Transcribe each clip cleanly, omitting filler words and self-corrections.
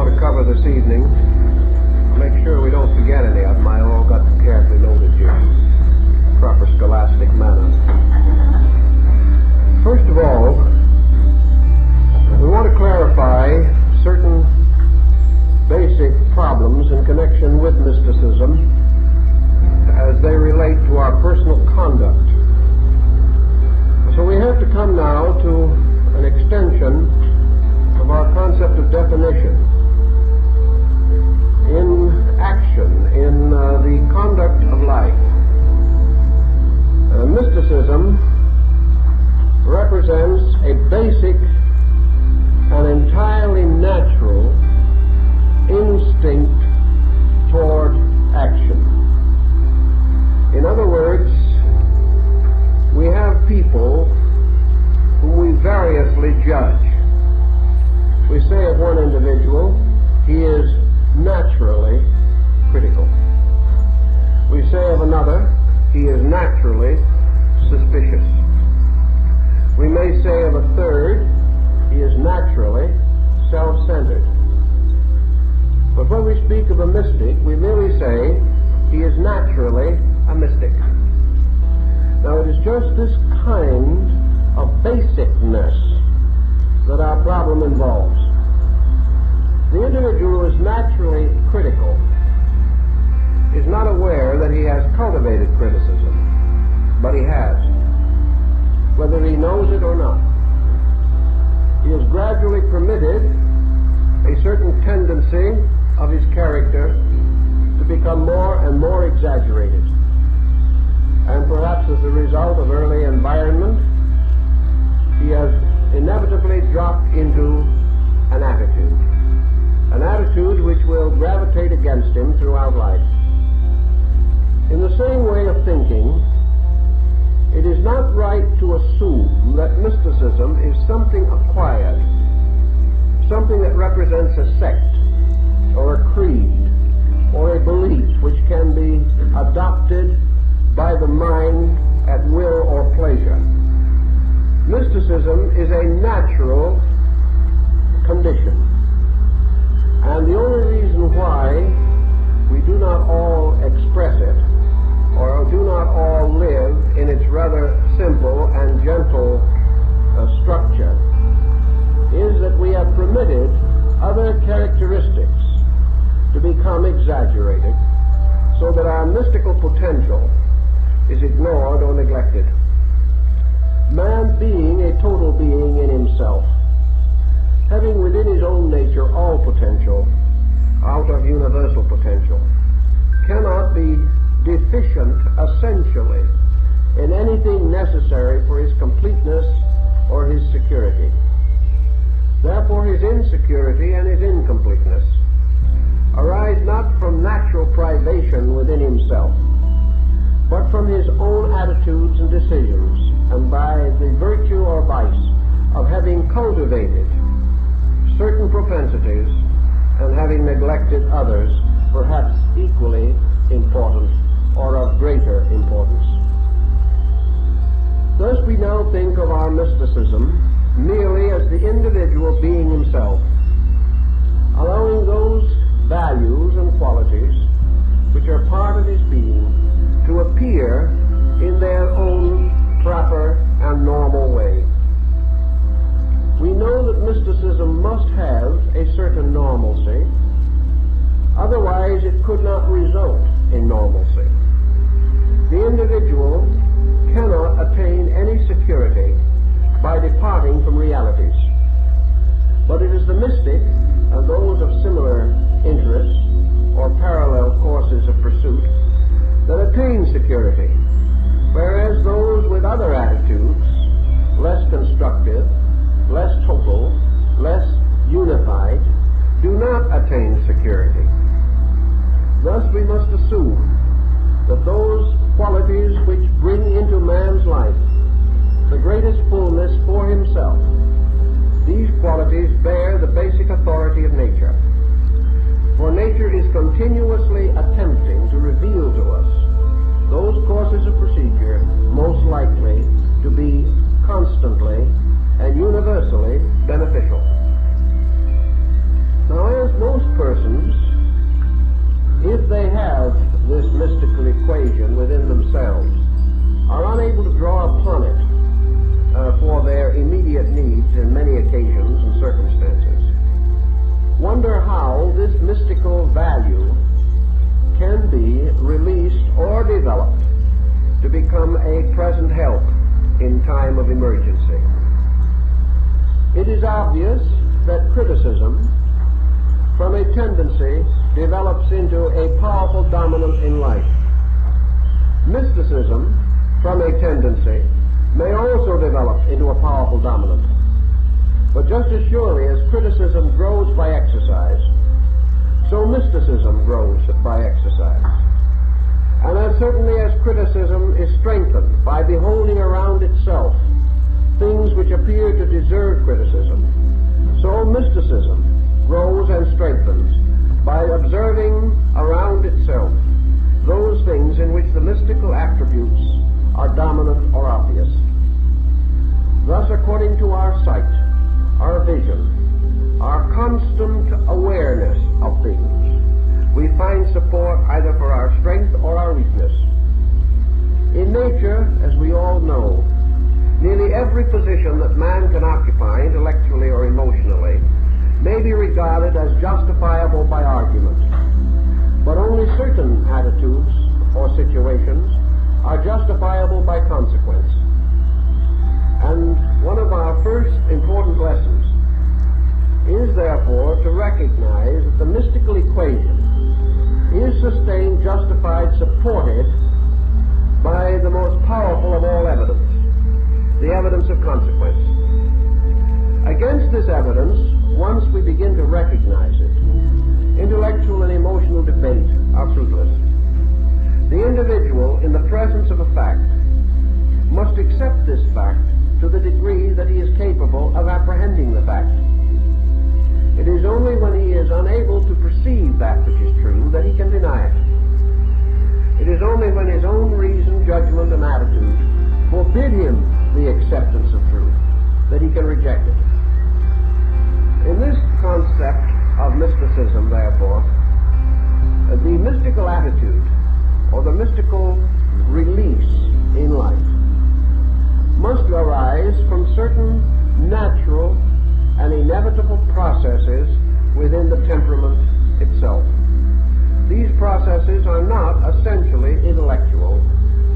want to cover this evening, I'll make sure we don't forget any of them. I all got them carefully noted here. Proper scholastic manner. First of all, we want to clarify certain basic problems in connection with mysticism as they relate to our personal conduct. So we have to come now to an extension of our concept of definition in action, in the conduct of life. Mysticism represents a basic and entirely natural instinct toward action. In other words, we have people whom we variously judge. We say of one individual, he is naturally critical. We say of another, he is naturally suspicious. We may say of a third, he is naturally self-centered. But when we speak of a mystic, we merely say he is naturally a mystic. Now it is just this kind of basicness that our problem involves. The individual who is naturally critical is not aware that he has cultivated criticism, but he has, whether he knows it or not. He has gradually permitted a certain tendency of his character to become more and more exaggerated. And perhaps as a result of early environment, he has inevitably dropped into an attitude which will gravitate against him throughout life. In the same way of thinking, it is not right to assume that mysticism is something acquired, something that represents a sect or a creed or a belief which can be adopted by the mind at will or pleasure. Mysticism is a natural condition. And the only reason why we do not all express it, or do not all live in its rather simple and gentle structure, is that we have permitted other characteristics to become exaggerated, so that our mystical potential is ignored or neglected. Man being a total being in himself, having within his own nature all potential out of universal potential, cannot be deficient essentially in anything necessary for his completeness or his security. Therefore his insecurity and his incompleteness arise not from natural privation within himself, but from his own attitudes and decisions, and by the virtue or vice of having cultivated certain propensities and having neglected others, perhaps equally important or of greater importance. Thus we now think of our mysticism merely as the individual being himself, allowing those values and qualities which are part of his being to appear in their own proper and normal way. We know that mysticism must have a certain normalcy, otherwise it could not result in normalcy. The individual cannot attain any security by departing from realities, but it is the mystic and those of similar interests or parallel courses of pursuit that attain security, whereas those with other attitudes, less constructive, less total, less unified, do not attain security. Thus we must assume that those qualities which bring into man's life the greatest fullness for himself, these qualities bear the basic authority of nature. For nature is continuously attempting to reveal to us those courses of procedure most likely to be constantly and universally beneficial. Now, as most this mystical value can be released or developed to become a present help in time of emergency. It is obvious that criticism from a tendency develops into a powerful dominant in life. Mysticism from a tendency may also develop into a powerful dominant. But just as surely as criticism grows by exercise, so mysticism grows by exercise. And as certainly as criticism is strengthened by beholding around itself things which appear to deserve criticism, so mysticism grows and strengthens by observing around itself those things in which the mystical attributes are dominant or obvious. Thus, according to our sight, our vision, our constant awareness of things, we find support either for our strength or our weakness. In nature, as we all know, nearly every position that man can occupy, intellectually or emotionally, may be regarded as justifiable by argument. But only certain attitudes or situations are justifiable by consequence. And one of our first important lessons is therefore to recognize that the mystical equation is sustained, justified, supported by the most powerful of all evidence, the evidence of consequence. Against this evidence, once we begin to recognize it, intellectual and emotional debate are fruitless. The individual, in the presence of a fact, must accept this fact to the degree that he is capable of apprehending the fact. It is only when he is unable to perceive that which is true that he can deny it. It is only when his own reason, judgment, and attitude forbid him the acceptance of truth that he can reject it. In this concept of mysticism, therefore, the mystical attitude or the mystical release in life must arise from certain natural and inevitable processes within the temperament itself. These processes are not essentially intellectual.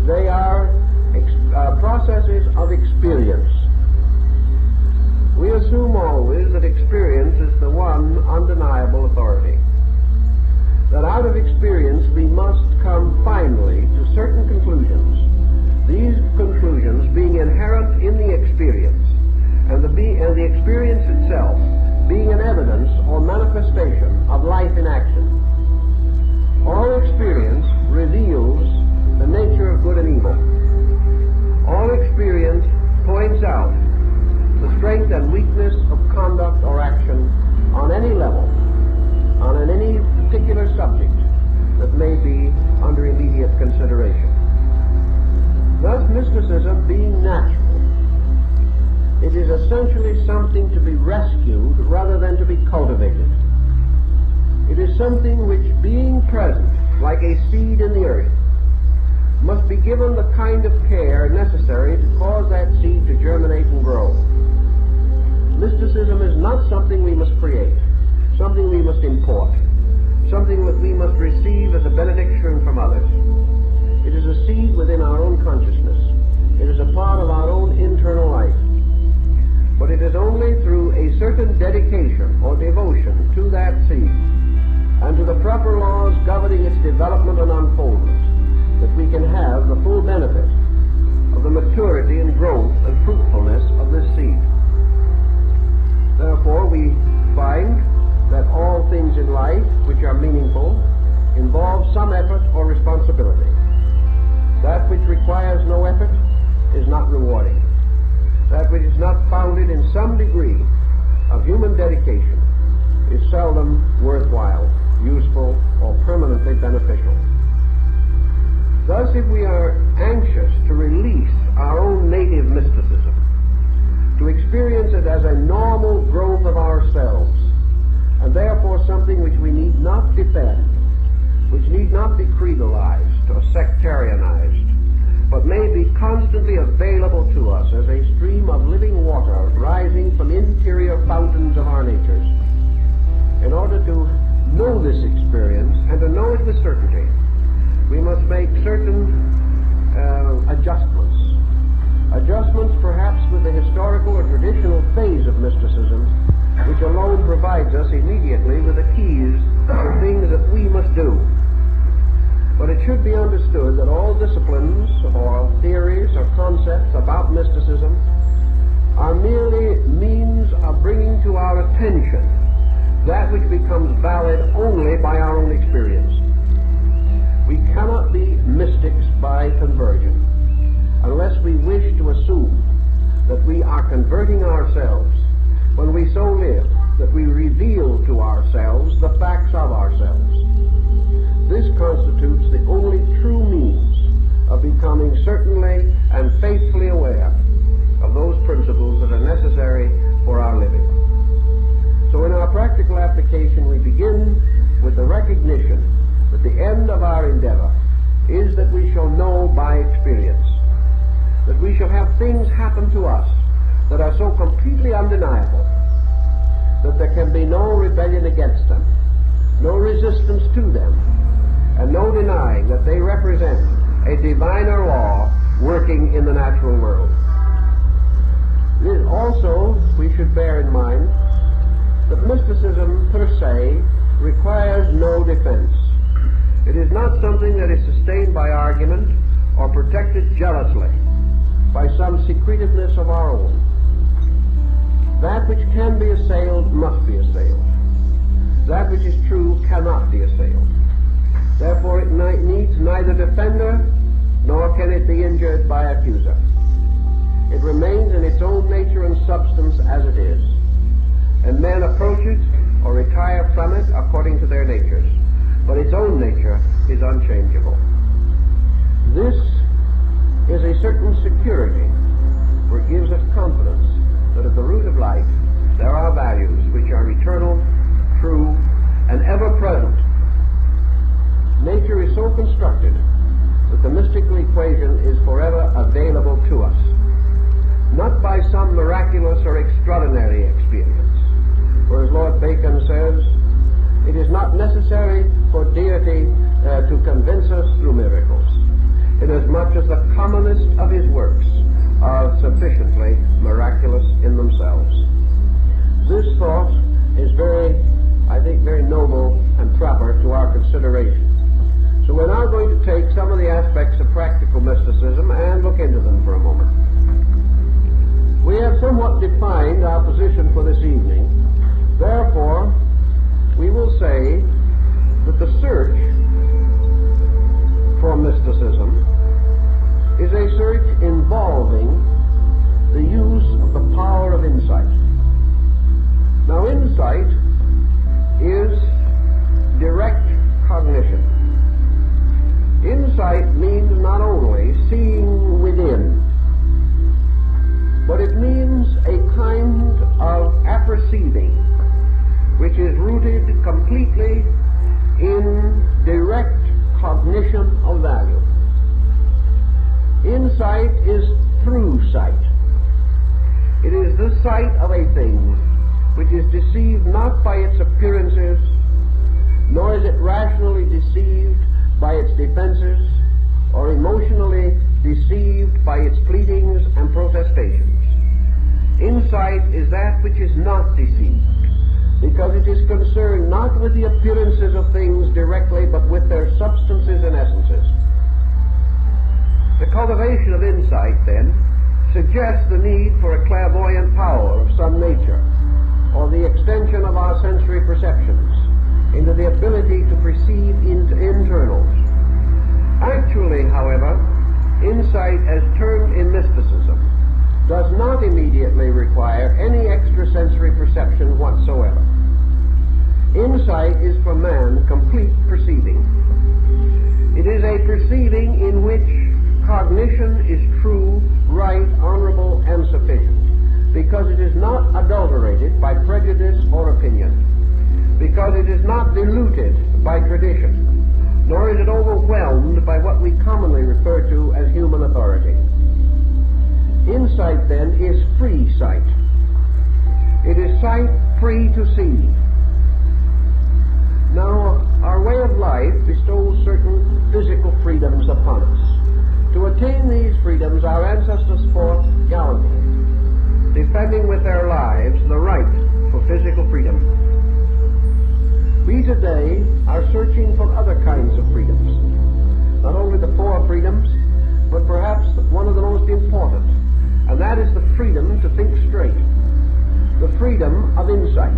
They are processes of experience. We assume always that experience is the one undeniable authority. That out of experience we must come finally to certain conclusions. These conclusions being inherent in the experience, and the experience itself being an evidence or manifestation of life in action. All experience reveals the nature of good and evil. All experience points out the strength and weakness of conduct or action on any level, on any particular subject that may be under immediate consideration. Thus, mysticism being natural, it is essentially something to be rescued rather than to be cultivated. It is something which, being present like a seed in the earth, must be given the kind of care necessary to cause that seed to germinate and grow. Mysticism is not something we must create, something we must import, something that we must receive as a benediction from others. It is a seed within our own consciousness. It is a part of our own internal life. But it is only through a certain dedication or devotion to that seed and to the proper laws governing its development and unfoldment that we can have the full benefit of the maturity and growth and fruitfulness of this seed. Therefore, we find that all things in life which are meaningful involve some effort or responsibility. That which requires no effort is not rewarding. That which is not founded in some degree of human dedication is seldom worthwhile, useful, or permanently beneficial. Thus, if we are anxious to release our own native mysticism, to experience it as a normal growth of ourselves, and therefore something which we need not defend, which need not be creedalized or sectarianized, but may be constantly available to us as a stream of living water rising from interior fountains of our natures. In order to know this experience and to know it with certainty, we must make certain adjustments. Adjustments perhaps with the historical or traditional phase of mysticism, which alone provides us immediately with the keys to things that we must do. But it should be understood that all disciplines or theories or concepts about mysticism are merely means of bringing to our attention that which becomes valid only by our own experience. We cannot be mystics by conversion unless we wish to assume that we are converting ourselves when we so live that we reveal to ourselves the facts of ourselves. This constitutes the only true means of becoming certainly and faithfully aware of those principles that are necessary for our living. So in our practical application, we begin with the recognition that the end of our endeavor is that we shall know by experience, that we shall have things happen to us that are so completely undeniable that there can be no rebellion against them, no resistance to them, and no denying that they represent a diviner law working in the natural world. Also, we should bear in mind that mysticism per se requires no defense. It is not something that is sustained by argument or protected jealously by some secretiveness of our own. That which can be assailed must be assailed. That which is true cannot be assailed. Therefore it needs neither defender nor can it be injured by accuser. It remains in its own nature and substance as it is, and men approach it or retire from it according to their natures, but its own nature is unchangeable. This is a certain security, for it gives us confidence that at the root of life there are values which are eternal, true, and ever present. Nature is so constructed that the mystical equation is forever available to us, not by some miraculous or extraordinary experience. For as Lord Bacon says, it is not necessary for deity to convince us through miracles, inasmuch as the commonest of his works are sufficiently miraculous in themselves. This thought is I think, very noble and proper to our consideration. So we're now going to take some of the aspects of practical mysticism and look into them for a moment. We have somewhat defined our position for this evening. Therefore, we will say that the search for mysticism is a search involving the use of the power of insight. Now, insight is direct cognition. Insight means not only seeing within, but it means a kind of apperceiving which is rooted completely in direct cognition of value. Insight is through sight. It is the sight of a thing which is deceived not by its appearances, nor is it rationally deceived by its defenses, or emotionally deceived by its pleadings and protestations. Insight is that which is not deceived, because it is concerned not with the appearances of things directly, but with their substances and essences. The cultivation of insight, then, suggests the need for a clairvoyant power of some nature, or the extension of our sensory perceptions into the ability to perceive into internals. Actually, however, insight as termed in mysticism does not immediately require any extrasensory perception whatsoever. Insight is for man complete perceiving. It is a perceiving in which cognition is true, right, honorable, and sufficient, because it is not adulterated by prejudice or opinion, because it is not diluted by tradition, nor is it overwhelmed by what we commonly refer to as human authority. Insight, then, is free sight. It is sight free to see. Now, freedoms our ancestors fought gallantly, defending with their lives the right for physical freedom. We today are searching for other kinds of freedoms, not only the four freedoms, but perhaps one of the most important, and that is the freedom to think straight, the freedom of insight,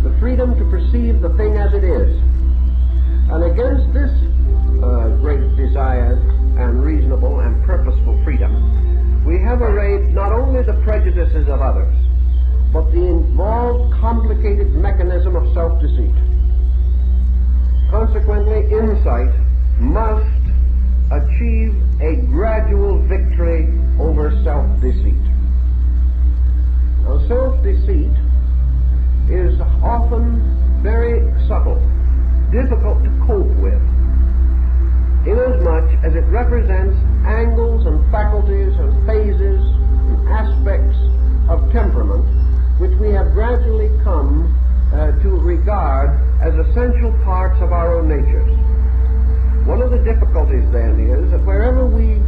the freedom to perceive the thing as it is. And against this great desired and reasonable and purposeful freedom, we have arrayed not only the prejudices of others, but the involved complicated mechanism of self-deceit. Consequently, insight must achieve a gradual victory over self-deceit. Now, self-deceit is often very subtle, difficult to cope with, inasmuch as it represents angles and faculties and phases and aspects of temperament which we have gradually come to regard as essential parts of our own natures. One of the difficulties then is that wherever we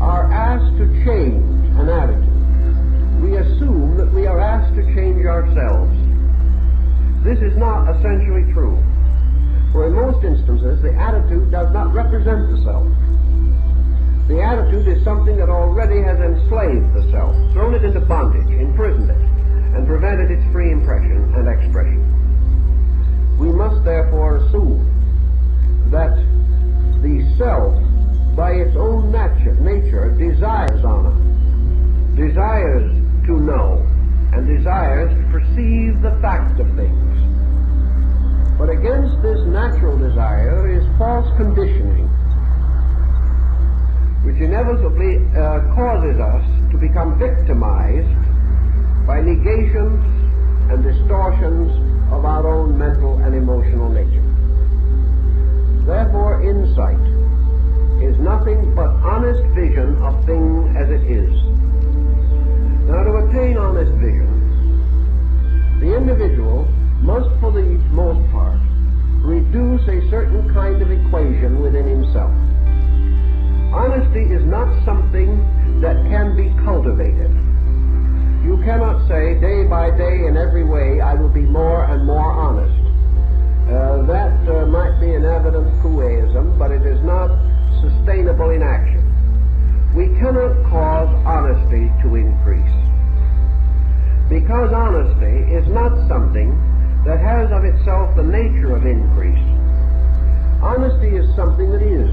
are asked to change an attitude, we assume that we are asked to change ourselves. This is not essentially true, for in most instances the attitude does not represent the self. The attitude is something that already has enslaved the self, thrown it into bondage, imprisoned it, and prevented its free impression and expression. We must therefore assume that the self, by its own nature, desires honor, desires to know, and desires to perceive the fact of things. But against this natural desire is false conditioning, which inevitably causes us to become victimized by negations and distortions of our own mental and emotional nature. Therefore, insight is nothing but honest vision of things as it is. Now, to attain honest vision, the individual must, for the most part, reduce a certain kind of equation within himself. Honesty is not something that can be cultivated. You cannot say, day by day, in every way, I will be more and more honest. That might be an evident truism, but it is not sustainable in action. We cannot cause honesty to increase, because honesty is not something that has of itself the nature of increase. Honesty is something that is.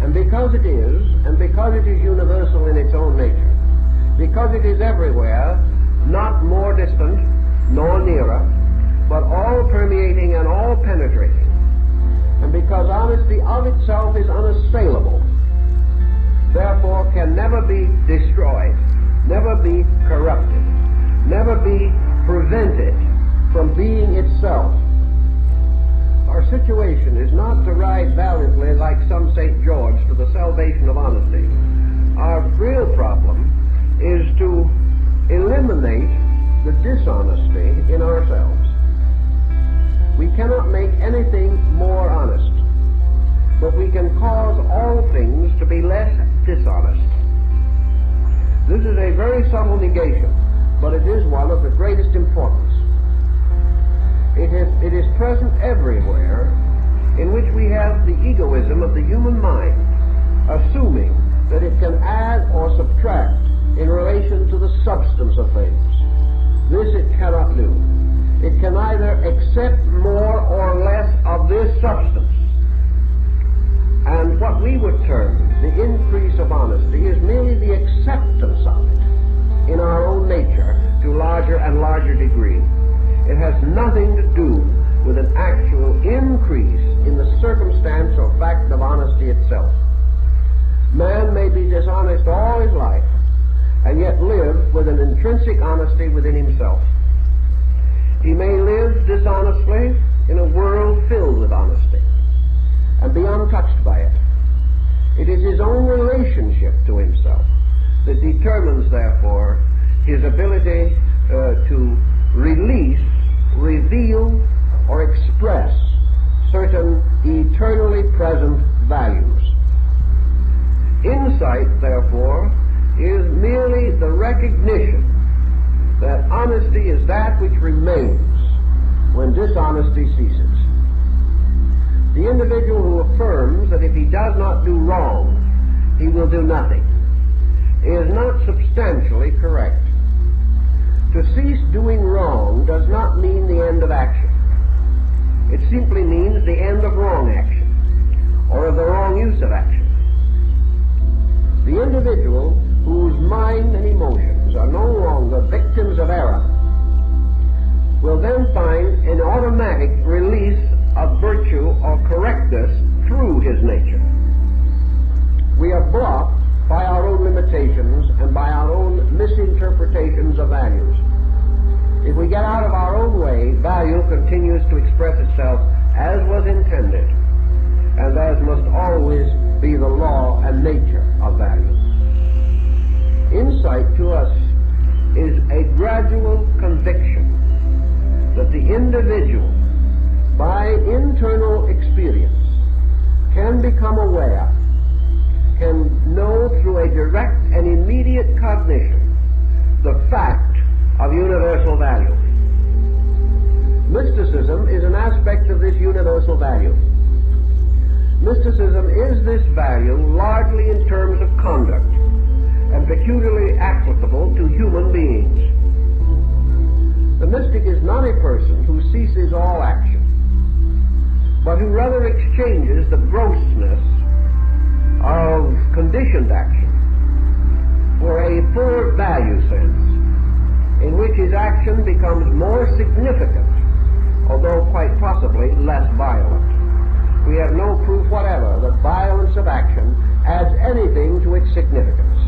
And because it is, and because it is universal in its own nature, because it is everywhere, not more distant nor nearer, but all permeating and all penetrating, and because honesty of itself is unassailable, therefore can never be destroyed, never be corrupted, never be prevented from being itself. Our situation is not to ride valiantly like some St. George to the salvation of honesty. Our real problem is to eliminate the dishonesty in ourselves. We cannot make anything more honest, but we can cause all things to be less dishonest. This is a very subtle negation, but it is one of the greatest importance. It is present everywhere, in which we have the egoism of the human mind, assuming that it can add or subtract in relation to the substance of things. This it cannot do. It can either accept more or less of this substance. And what we would term the increase of honesty is merely the acceptance of it in our own nature to larger and larger degree. It has nothing to do with an actual increase in the circumstance or fact of honesty itself. Man may be dishonest all his life and yet live with an intrinsic honesty within himself. He may live dishonestly in a world filled with honesty and be untouched by it. It is his own relationship to himself that determines, therefore, his ability to release, reveal, or express certain eternally present values. Insight that which remains when dishonesty ceases. The individual who affirms that if he does not do wrong, he will do nothing, is not substantially correct. To cease doing wrong does not mean the end of action. It simply means the end of wrong action, or of the wrong use of action. The individual whose mind and emotions are no longer victims of error will then find an automatic release of virtue or correctness through his nature. We are blocked by our own limitations and by our own misinterpretations of values. If we get out of our own way, value continues to express itself as was intended, and as must always be the law and nature of value. Insight to us is a gradual conviction that the individual, by internal experience, can become aware, can know through a direct and immediate cognition the fact of universal value. Mysticism is an aspect of this universal value. Mysticism is this value largely in terms of conduct and peculiarly applicable to human beings. The mystic is not a person who ceases all action, but who rather exchanges the grossness of conditioned action for a fuller value sense, in which his action becomes more significant, although quite possibly less violent. We have no proof whatever that violence of action adds anything to its significance.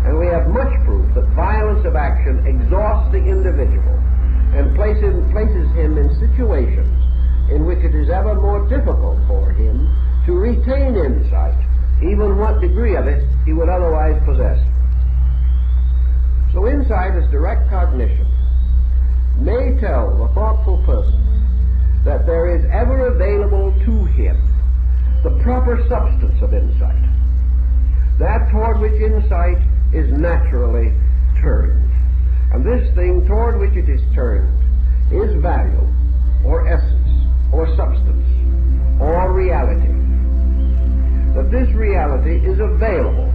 And we have much proof that violence of action exhausts the individual and places him in situations in which it is ever more difficult for him to retain insight, even what degree of it he would otherwise possess. So insight as direct cognition may tell the thoughtful person that there is ever available to him the proper substance of insight, that toward which insight is naturally turned. And this thing toward which it is turned is value, or essence, or substance, or reality. That this reality is available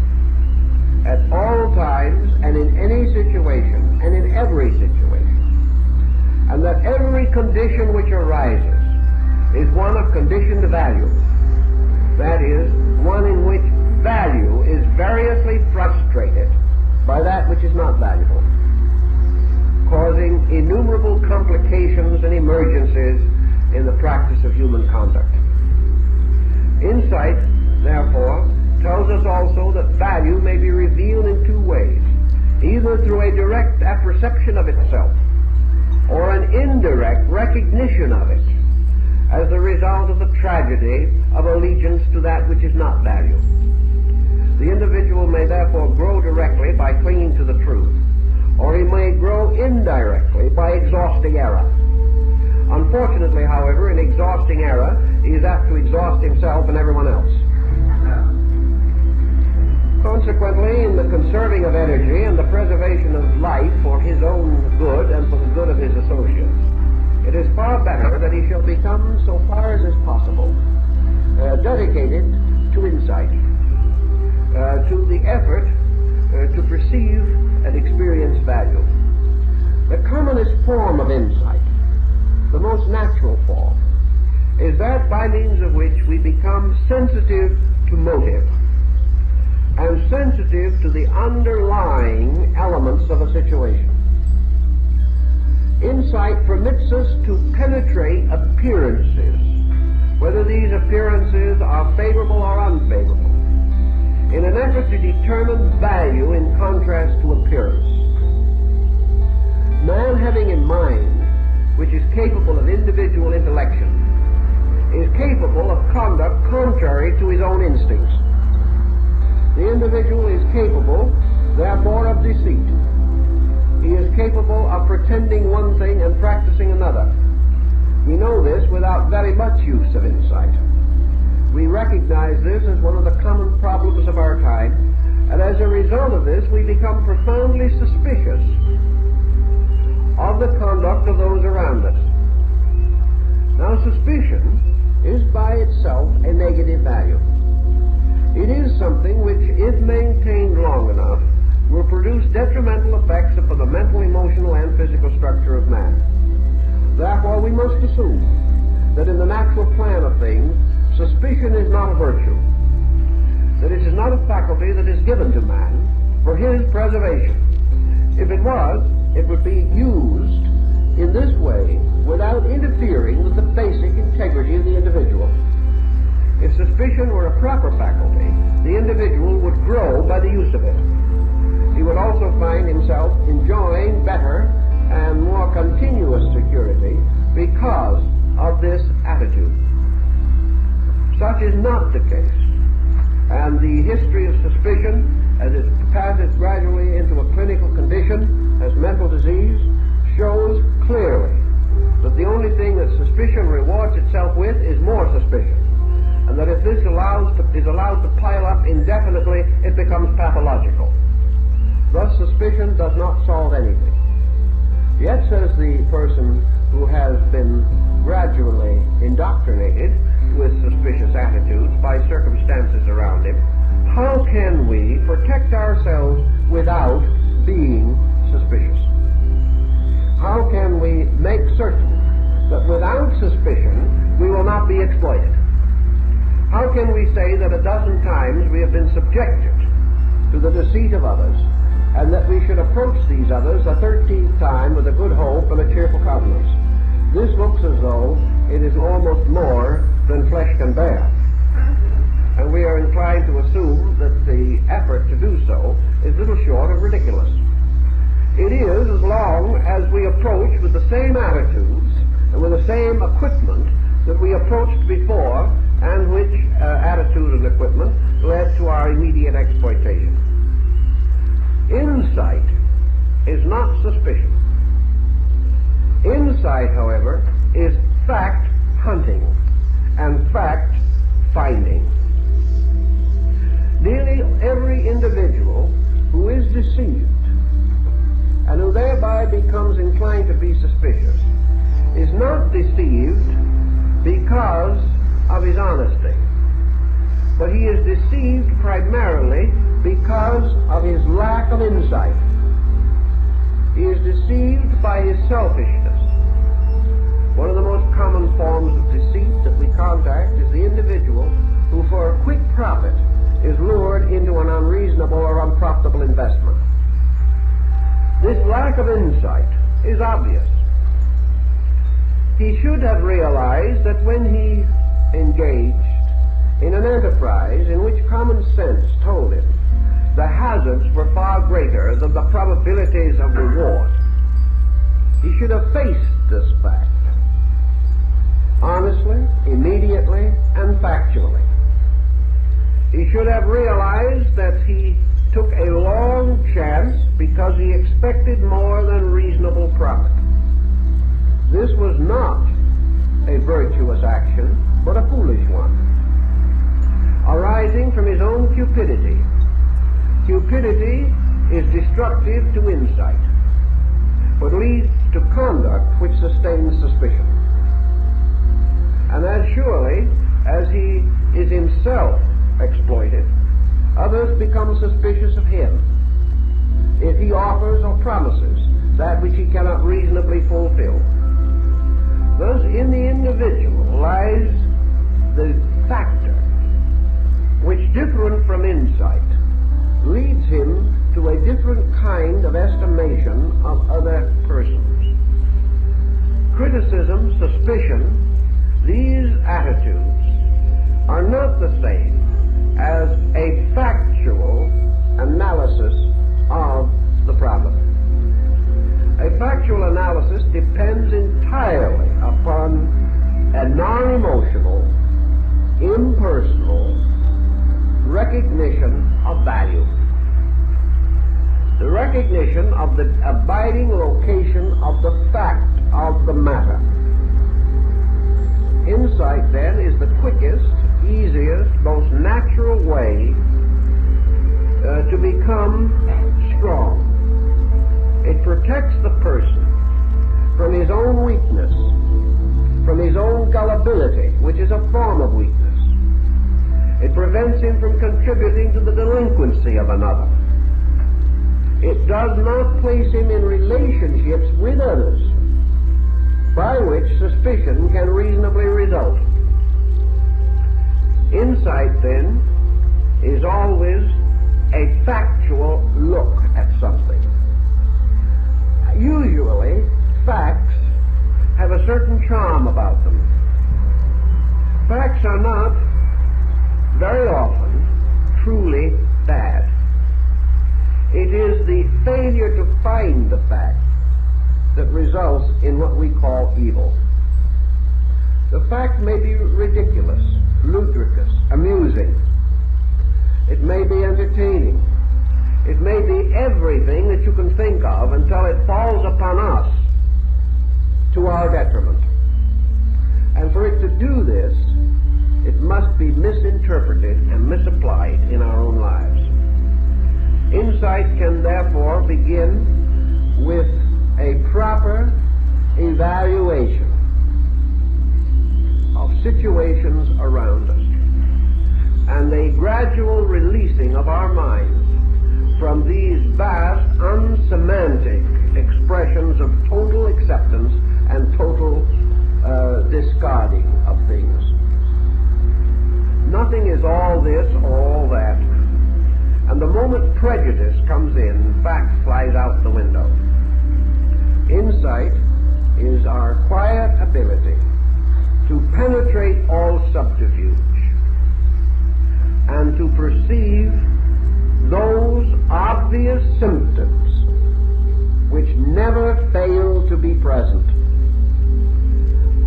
at all times and in any situation and in every situation. And that every condition which arises is one of conditioned value. That is, one in which value is variously frustrated by that which is not valuable, causing innumerable complications and emergencies in the practice of human conduct. Insight, therefore, tells us also that value may be revealed in two ways, either through a direct apperception of itself or an indirect recognition of it as the result of the tragedy of allegiance to that which is not value. The individual may therefore grow directly by clinging to the truth, or he may grow indirectly by exhausting error. Unfortunately, however, in exhausting error, he is apt to exhaust himself and everyone else. Consequently, in the conserving of energy and the preservation of life for his own good and for the good of his associates, it is far better that he shall become, so far as is possible, dedicated to insight, to the effort to perceive and experience value. The commonest form of insight, the most natural form, is that by means of which we become sensitive to motive and sensitive to the underlying elements of a situation. Insight permits us to penetrate appearances, whether these appearances are favorable or unfavorable, in an effort to determine value in contrast to appearance. Man having in mind, which is capable of individual intellection, is capable of conduct contrary to his own instincts. The individual is capable, therefore, of deceit. He is capable of pretending one thing and practicing another. We know this without very much use of insight. We recognize this as one of the common problems of our time, and as a result of this, we become profoundly suspicious of the conduct of those around us. Now, suspicion is by itself a negative value. It is something which, if maintained long enough, will produce detrimental effects upon the mental, emotional, and physical structure of man. Therefore, we must assume that in the natural plan of things, suspicion is not a virtue, that it is not a faculty that is given to man for his preservation. If it was, it would be used in this way without interfering with the basic integrity of the individual. If suspicion were a proper faculty, the individual would grow by the use of it. He would also find himself enjoying better and more continuous security because of this attitude. Such is not the case, and the history of suspicion, as it passes gradually into a clinical condition as mental disease, shows clearly that the only thing that suspicion rewards itself with is more suspicion, and that if this is allowed to pile up indefinitely, it becomes pathological. Thus, suspicion does not solve anything. Yet, says the person who has been gradually indoctrinated with suspicious attitudes by circumstances around him, how can we protect ourselves without being suspicious? How can we make certain that without suspicion we will not be exploited? How can we say that a dozen times we have been subjected to the deceit of others, and that we should approach these others a 13th time with a good hope and a cheerful countenance? This looks as though it is almost more than flesh can bear, and we are inclined to assume that the effort to do so is little short of ridiculous. It is as long as we approach with the same attitudes and with the same equipment that we approached before, and which attitude and equipment led to our immediate exploitation. Insight is not suspicion. Insight, however, is fact hunting and fact finding. Nearly every individual who is deceived and who thereby becomes inclined to be suspicious is not deceived because of his honesty, but he is deceived primarily because of his lack of insight. He is deceived by his selfishness. One of the most common forms of deceit that we contact is the individual who, for a quick profit, is lured into an unreasonable or unprofitable investment. This lack of insight is obvious. He should have realized that when he engaged in an enterprise in which common sense told him the hazards were far greater than the probabilities of reward, he should have faced this fact honestly, immediately, and factually. He should have realized that he took a long chance because he expected more than reasonable profit. This was not a virtuous action, but a foolish one, arising from his own cupidity. Cupidity is destructive to insight, but leads to conduct which sustains suspicion. And as surely as he is himself exploited, others become suspicious of him if he offers or promises that which he cannot reasonably fulfill. Thus, in the individual lies the factor which, different from insight, leads him to a different kind of estimation of other persons. Criticism, suspicion, these attitudes are not the same as a factual analysis of the problem. A factual analysis depends entirely upon a non-emotional, impersonal recognition of value. The recognition of the abiding location of the fact of the matter. Insight, then, is the quickest, easiest, most natural way to become strong. It protects the person from his own weakness, from his own gullibility, which is a form of weakness. It prevents him from contributing to the delinquency of another. It does not place him in relationships with others by which suspicion can reasonably result. Insight, then, is always a factual look at something. Usually, facts have a certain charm about them. Facts are not, very often, truly bad. It is the failure to find the fact that results in what we call evil. The fact may be ridiculous, ludicrous, amusing. It may be entertaining. It may be everything that you can think of until it falls upon us to our detriment. And for it to do this, it must be misinterpreted and misapplied in our own lives. Insight can therefore begin with a proper evaluation of situations around us and a gradual releasing of our minds from these vast, unsemantic expressions of total acceptance and total discarding of things. Nothing is all this or all that. And the moment prejudice comes in, fact flies out the window. Insight is our quiet ability to penetrate all subterfuge and to perceive those obvious symptoms which never fail to be present.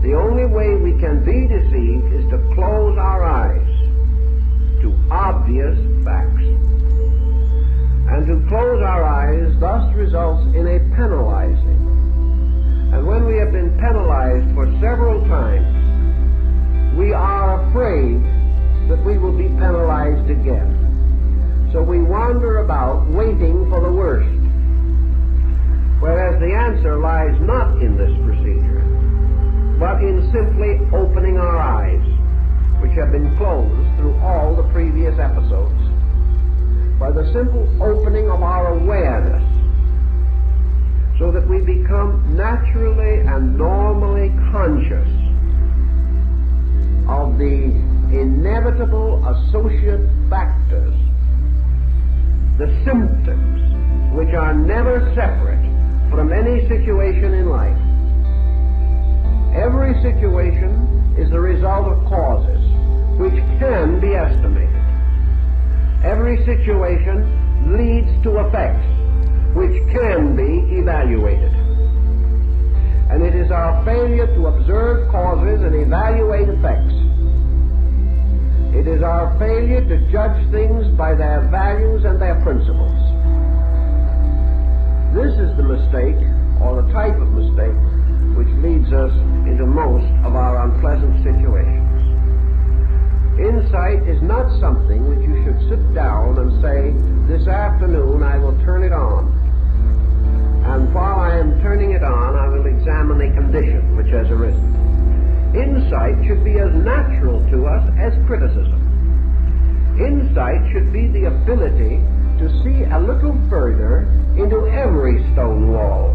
The only way we can be deceived is to close our eyes to obvious facts. And to close our eyes thus results in a penalizing. And when we have been penalized for several times, we are afraid that we will be penalized again. So we wander about waiting for the worst. Whereas the answer lies not in this procedure, but in simply opening our eyes, which have been closed through all the previous episodes. By the simple opening of our awareness, so that we become naturally and normally conscious of the inevitable associate factors, the symptoms which are never separate from any situation in life. Every situation is the result of causes which can be estimated. Every situation leads to effects which can be evaluated. And it is our failure to observe causes and evaluate effects. It is our failure to judge things by their values and their principles. This is the mistake, or the type of mistake, which leads us into most of our unpleasant situations. Insight is not something which you should sit down and say, this afternoon I will turn it on. And while I am turning it on, I will examine the condition which has arisen. Insight should be as natural to us as criticism. Insight should be the ability to see a little further into every stone wall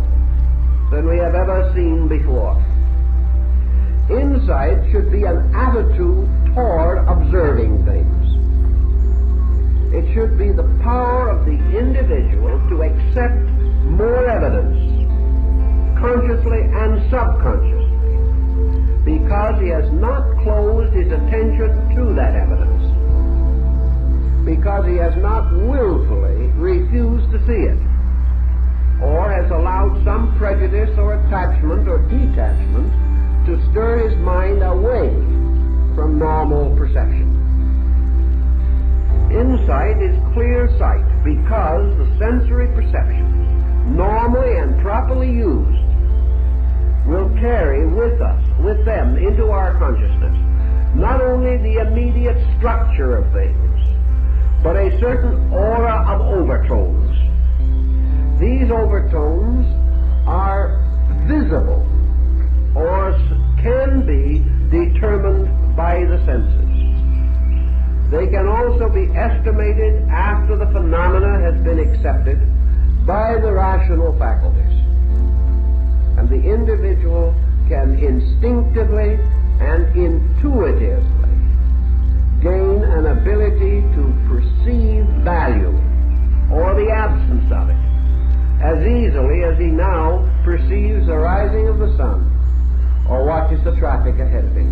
than we have ever seen before. Insight should be an attitude toward observing things. It should be the power of the individual to accept more evidence, consciously and subconsciously, because he has not closed his attention to that evidence, because he has not willfully refused to see it, or has allowed some prejudice or attachment or detachment to stir his mind away from normal perception. Insight is clear sight because the sensory perceptions, normally and properly used, will carry with them into our consciousness, not only the immediate structure of things, but a certain aura of overtones. These overtones are visible or can be determined by the senses. They can also be estimated after the phenomena has been accepted by the rational faculties. And the individual can instinctively and intuitively gain an ability to perceive value or the absence of it as easily as he now perceives the rising of the sun or watches the traffic ahead of him.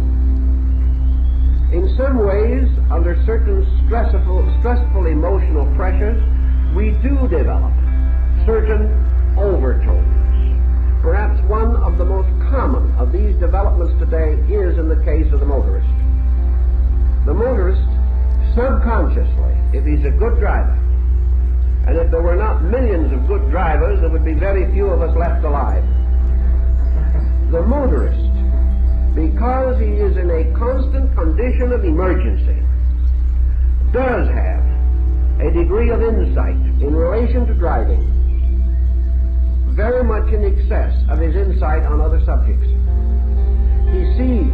In some ways, under certain stressful emotional pressures, we do develop certain overtones. Perhaps one of the most common of these developments today is in the case of the motorist. The motorist, subconsciously, if he's a good driver, and if there were not millions of good drivers, there would be very few of us left alive. The motorist, because he is in a constant condition of emergency, does have a degree of insight in relation to driving, very much in excess of his insight on other subjects. He sees,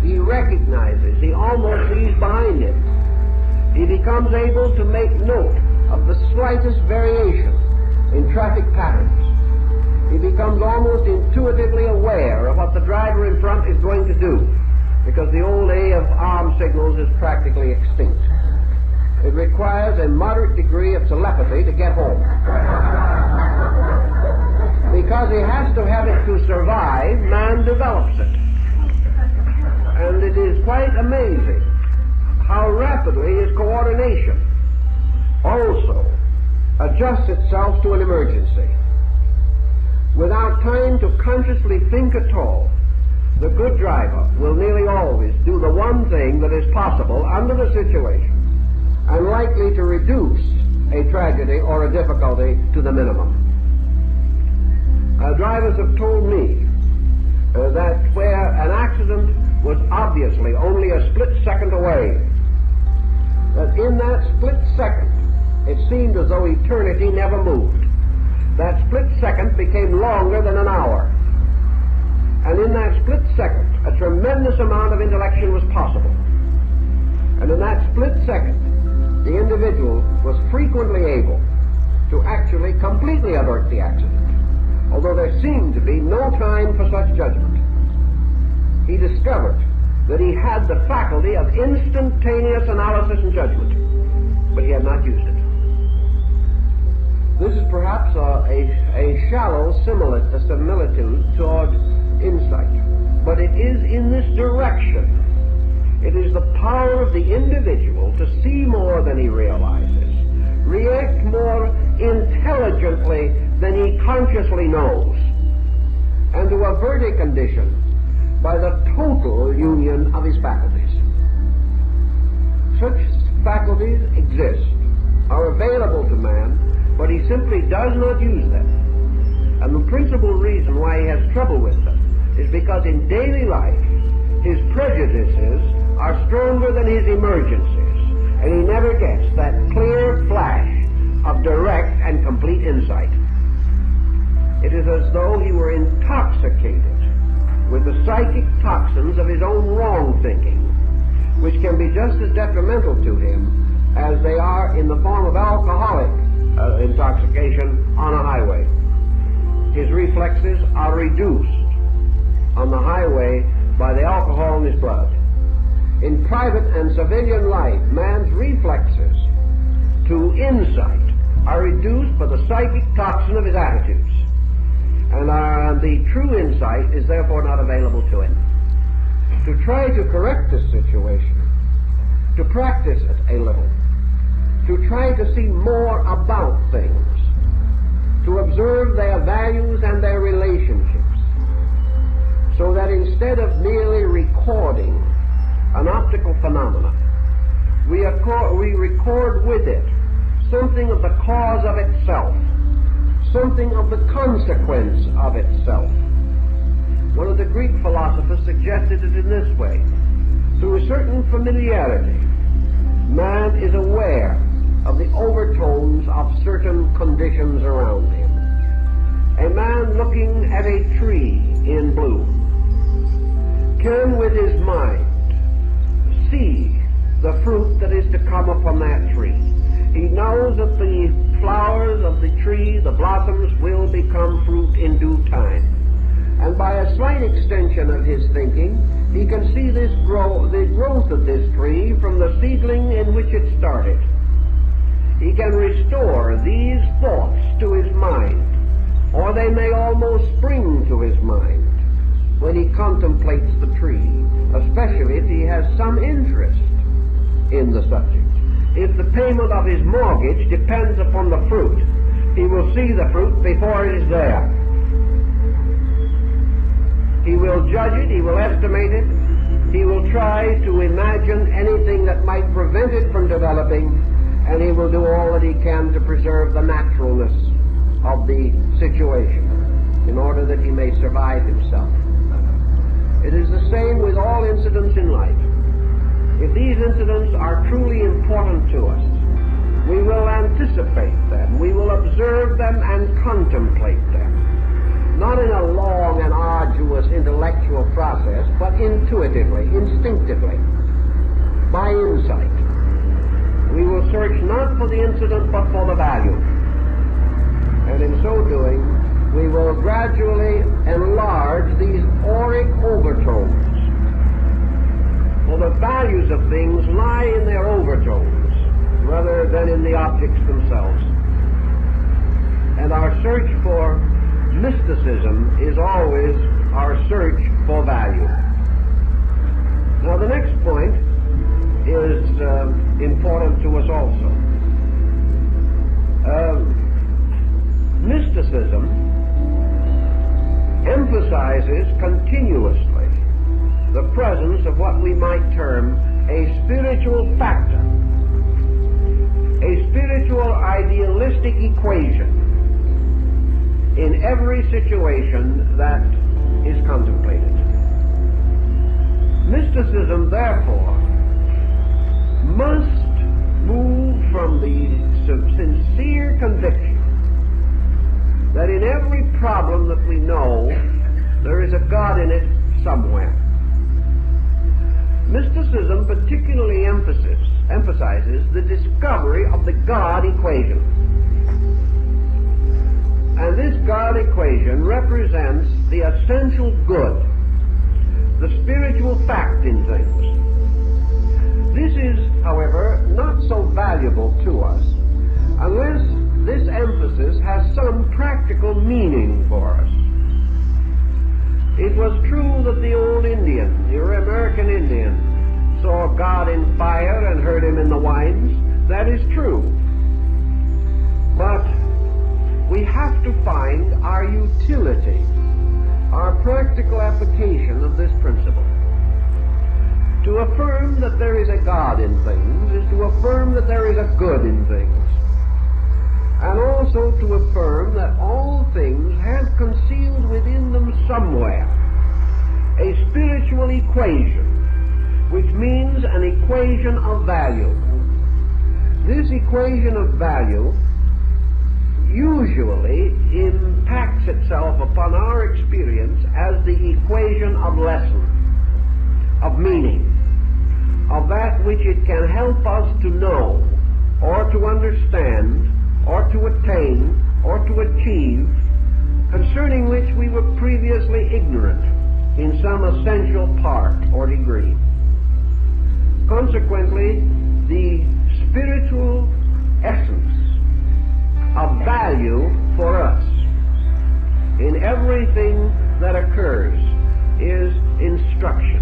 he recognizes, he almost sees behind him. He becomes able to make note of the slightest variation in traffic patterns. He becomes almost intuitively aware of what the driver in front is going to do, because the old age of arm signals is practically extinct. It requires a moderate degree of telepathy to get home. Because he has to have it to survive, man develops it. And it is quite amazing how rapidly his coordination also adjusts itself to an emergency. Without time to consciously think at all, the good driver will nearly always do the one thing that is possible under the situation and likely to reduce a tragedy or a difficulty to the minimum. Drivers have told me that where an accident was obviously only a split second away, that in that split second it seemed as though eternity never moved. That split second became longer than an hour. And in that split second, a tremendous amount of intellection was possible. And in that split second, the individual was frequently able to actually completely avert the accident, although there seemed to be no time for such judgment. He discovered that he had the faculty of instantaneous analysis and judgment, but he had not used it. This is perhaps a shallow similitude toward insight, but it is in this direction. It is the power of the individual to see more than he realizes, react more intelligently than he consciously knows, and to avert a condition by the total union of his faculties. Such faculties exist, are available to man, but he simply does not use them. And the principal reason why he has trouble with them is because in daily life his prejudices are stronger than his emergencies, and he never gets that clear flash of direct and complete insight. It is as though he were intoxicated with the psychic toxins of his own wrong thinking, which can be just as detrimental to him as they are in the form of alcoholic intoxication on a highway. His reflexes are reduced on the highway by the alcohol in his blood. In private and civilian life, man's reflexes to insight are reduced by the psychic toxin of his attitudes, and the true insight is therefore not available to him. To try to correct this situation, to practice it a little, to try to see more about things, to observe their values and their relationships, so that instead of merely recording an optical phenomena, we record with it something of the cause of itself, something of the consequence of itself. One of the Greek philosophers suggested it in this way: through a certain familiarity, man is aware of the overtones of certain conditions around him. A man looking at a tree in bloom can with his mind see the fruit that is to come upon that tree. He knows that the flowers of the tree, the blossoms, will become fruit in due time. And by a slight extension of his thinking, he can see the growth of this tree from the seedling in which it started. He can restore these thoughts to his mind, or they may almost spring to his mind when he contemplates the tree, especially if he has some interest in the subject. If the payment of his mortgage depends upon the fruit, he will see the fruit before it is there. He will judge it, he will estimate it, he will try to imagine anything that might prevent it from developing, and he will do all that he can to preserve the naturalness of the situation in order that he may survive himself. It is the same with all incidents in life. If these incidents are truly important to us, we will anticipate them, we will observe them and contemplate them, not in a long and arduous intellectual process, but intuitively, instinctively, by insight. We will search not for the incident, but for the value. And in so doing, we will gradually enlarge these auric overtones. For the values of things lie in their overtones rather than in the objects themselves. And our search for mysticism is always our search for value. Now the next point is important to us also. Mysticism emphasizes continuously the presence of what we might term a spiritual factor, a spiritual idealistic equation in every situation that is contemplated. Mysticism, therefore, must move from the sincere conviction that in every problem that we know, there is a God in it somewhere. Mysticism particularly emphasizes the discovery of the God equation. And this God equation represents the essential good, the spiritual fact in things. This is, however, not so valuable to us unless this emphasis has some practical meaning for us. It was true that the old Indian, the American Indian, saw God in fire and heard him in the wines. That is true. But we have to find our utility, our practical application of this principle. To affirm that there is a God in things is to affirm that there is a good in things, and also to affirm that all things have concealed within them somewhere a spiritual equation, which means an equation of value. This equation of value usually impacts itself upon our experience as the equation of lesson, of meaning, of that which it can help us to know, or to understand, or to attain, or to achieve, concerning which we were previously ignorant in some essential part or degree. Consequently, the spiritual essence of value for us in everything that occurs is instruction.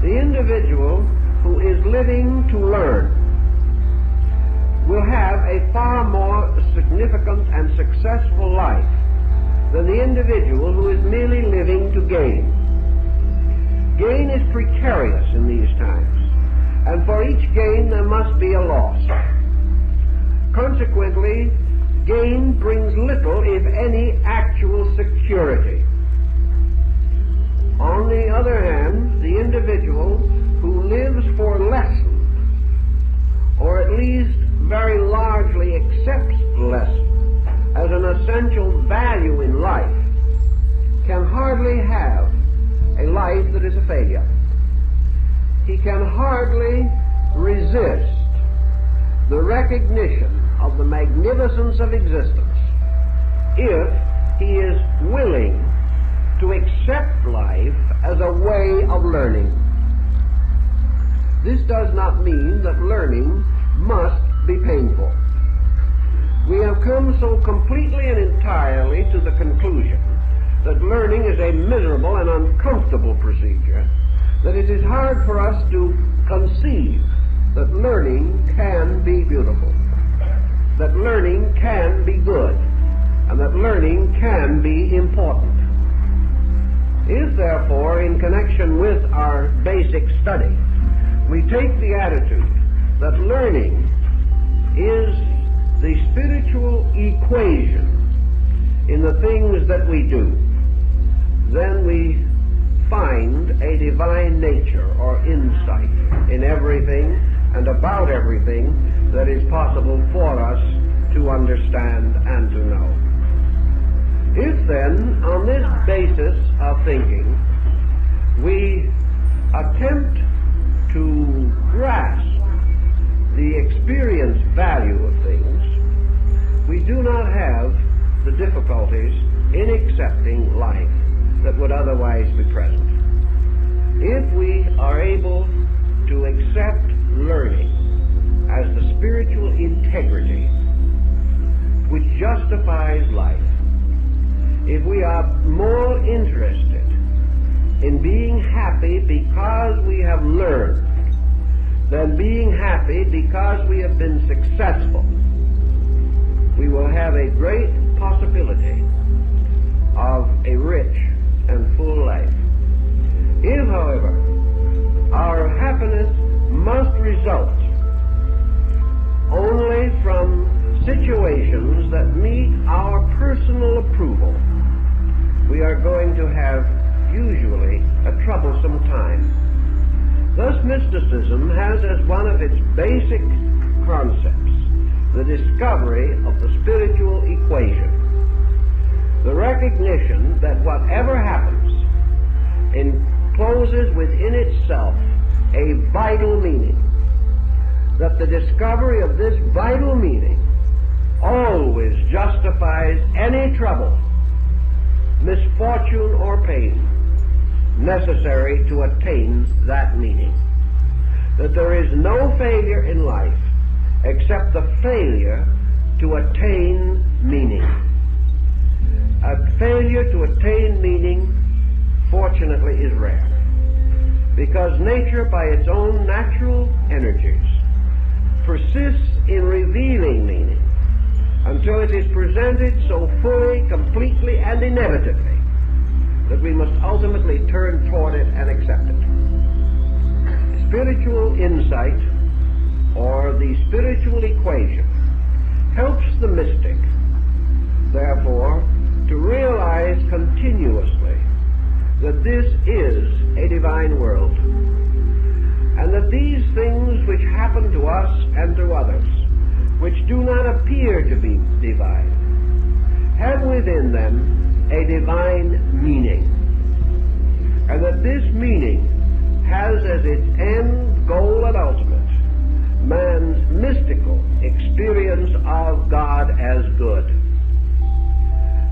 The individual who is living to learn will have a far more significant and successful life than the individual who is merely living to gain. Gain is precarious in these times, and for each gain there must be a loss. Consequently, gain brings little, if any, actual security. On the other hand, the individual who lives for lesson, or at least very largely accepts lesson as an essential value in life can hardly have a life that is a failure. He can hardly resist the recognition of the magnificence of existence if he is willing to accept life as a way of learning. This does not mean that learning must be painful. We have come so completely and entirely to the conclusion that learning is a miserable and uncomfortable procedure that it is hard for us to conceive that learning can be beautiful, that learning can be good, and that learning can be important. If, therefore, in connection with our basic study, we take the attitude that learning is the spiritual equation in the things that we do, then we find a divine nature or insight in everything and about everything that is possible for us to understand and to know. If then, on this basis of thinking, we attempt to grasp the experience value of things, we do not have the difficulties in accepting life that would otherwise be present. If we are able to accept learning as the spiritual integrity which justifies life, if we are more interested in being happy because we have learned than being happy because we have been successful, we will have a great possibility of a rich and full life. If, however, our happiness must result only from situations that meet our personal approval, we are going to have usually a troublesome time. Thus, mysticism has as one of its basic concepts the discovery of the spiritual equation, the recognition that whatever happens encloses within itself a vital meaning, that the discovery of this vital meaning always justifies any trouble, misfortune, or pain necessary to attain that meaning, that there is no failure in life except the failure to attain meaning. A failure to attain meaning, fortunately, is rare, because nature, by its own natural energies, persists in revealing meaning until it is presented so fully, completely, and inevitably that we must ultimately turn toward it and accept it. Spiritual insight, or the spiritual equation, helps the mystic, therefore, to realize continuously that this is a divine world, and that these things which happen to us and to others, which do not appear to be divine, have within them a divine meaning, and that this meaning has as its end goal and ultimate man's mystical experience of God as good.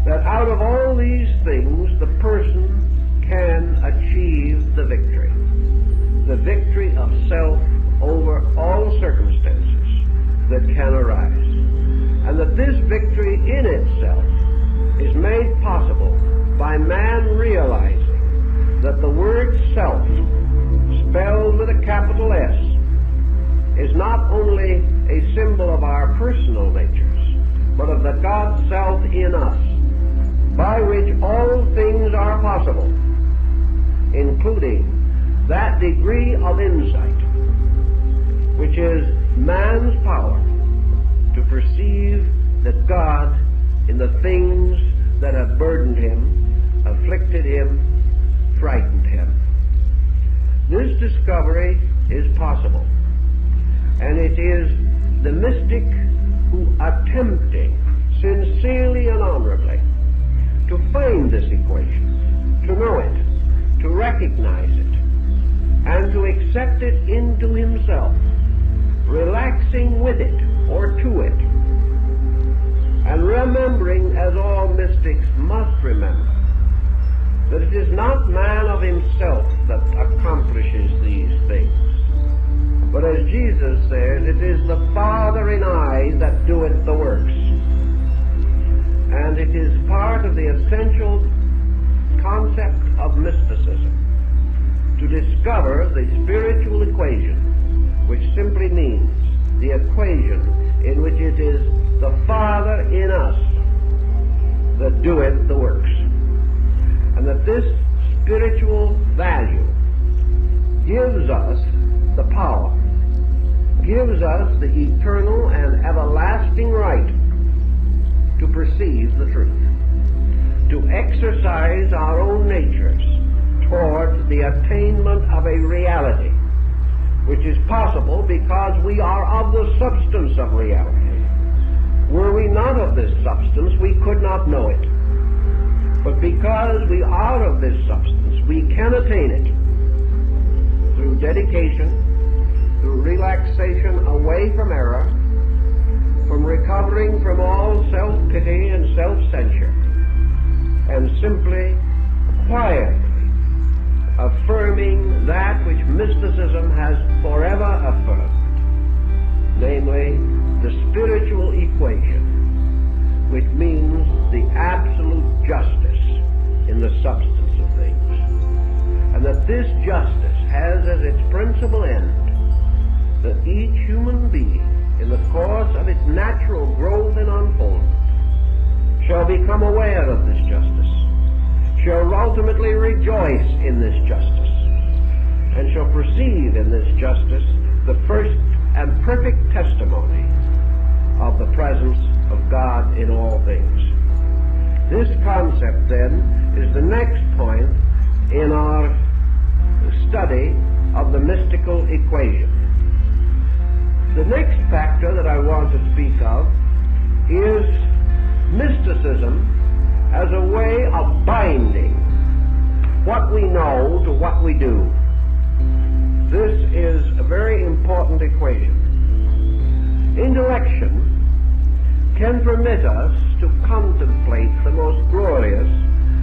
That out of all these things the person can achieve the victory of self over all circumstances that can arise, and that this victory in itself is made possible by man realizing that the word self, spelled with a capital S, is not only a symbol of our personal natures, but of the God self in us, by which all things are possible, including that degree of insight which is man's power to perceive that God, in the things that have burdened him, afflicted him, frightened him. This discovery is possible, and it is the mystic who, attempting sincerely and honorably, to find this equation, to know it, to recognize it, and to accept it into himself, relaxing with it or to it, and remembering, as all mystics must remember, that it is not man of himself that accomplishes these things, but as Jesus says, it is the Father in I that doeth the works. And it is part of the essential concept of mysticism to discover the spiritual equation, which simply means the equation in which it is the Father in us that doeth the works. And that this spiritual value gives us the power, gives us the eternal and everlasting right to perceive the truth, to exercise our own natures toward the attainment of a reality which is possible because we are of the substance of reality. Were we not of this substance, we could not know it. But because we are of this substance, we can attain it through dedication, through relaxation away from error, from recovering from all self-pity and self-censure, and simply, quietly affirming that which mysticism has forever affirmed, namely the spiritual equation, which means the absolute justice in the substance of things, and that this justice has as its principal end that each human being, in the course of its natural growth and unfoldment, shall become aware of this justice, shall ultimately rejoice in this justice, and shall perceive in this justice the first and perfect testimony of the presence of God in all things. This concept, then, is the next point in our study of the mystical equation. The next factor that I want to speak of is mysticism as a way of binding what we know to what we do. This is a very important equation. Intellection can permit us to contemplate the most glorious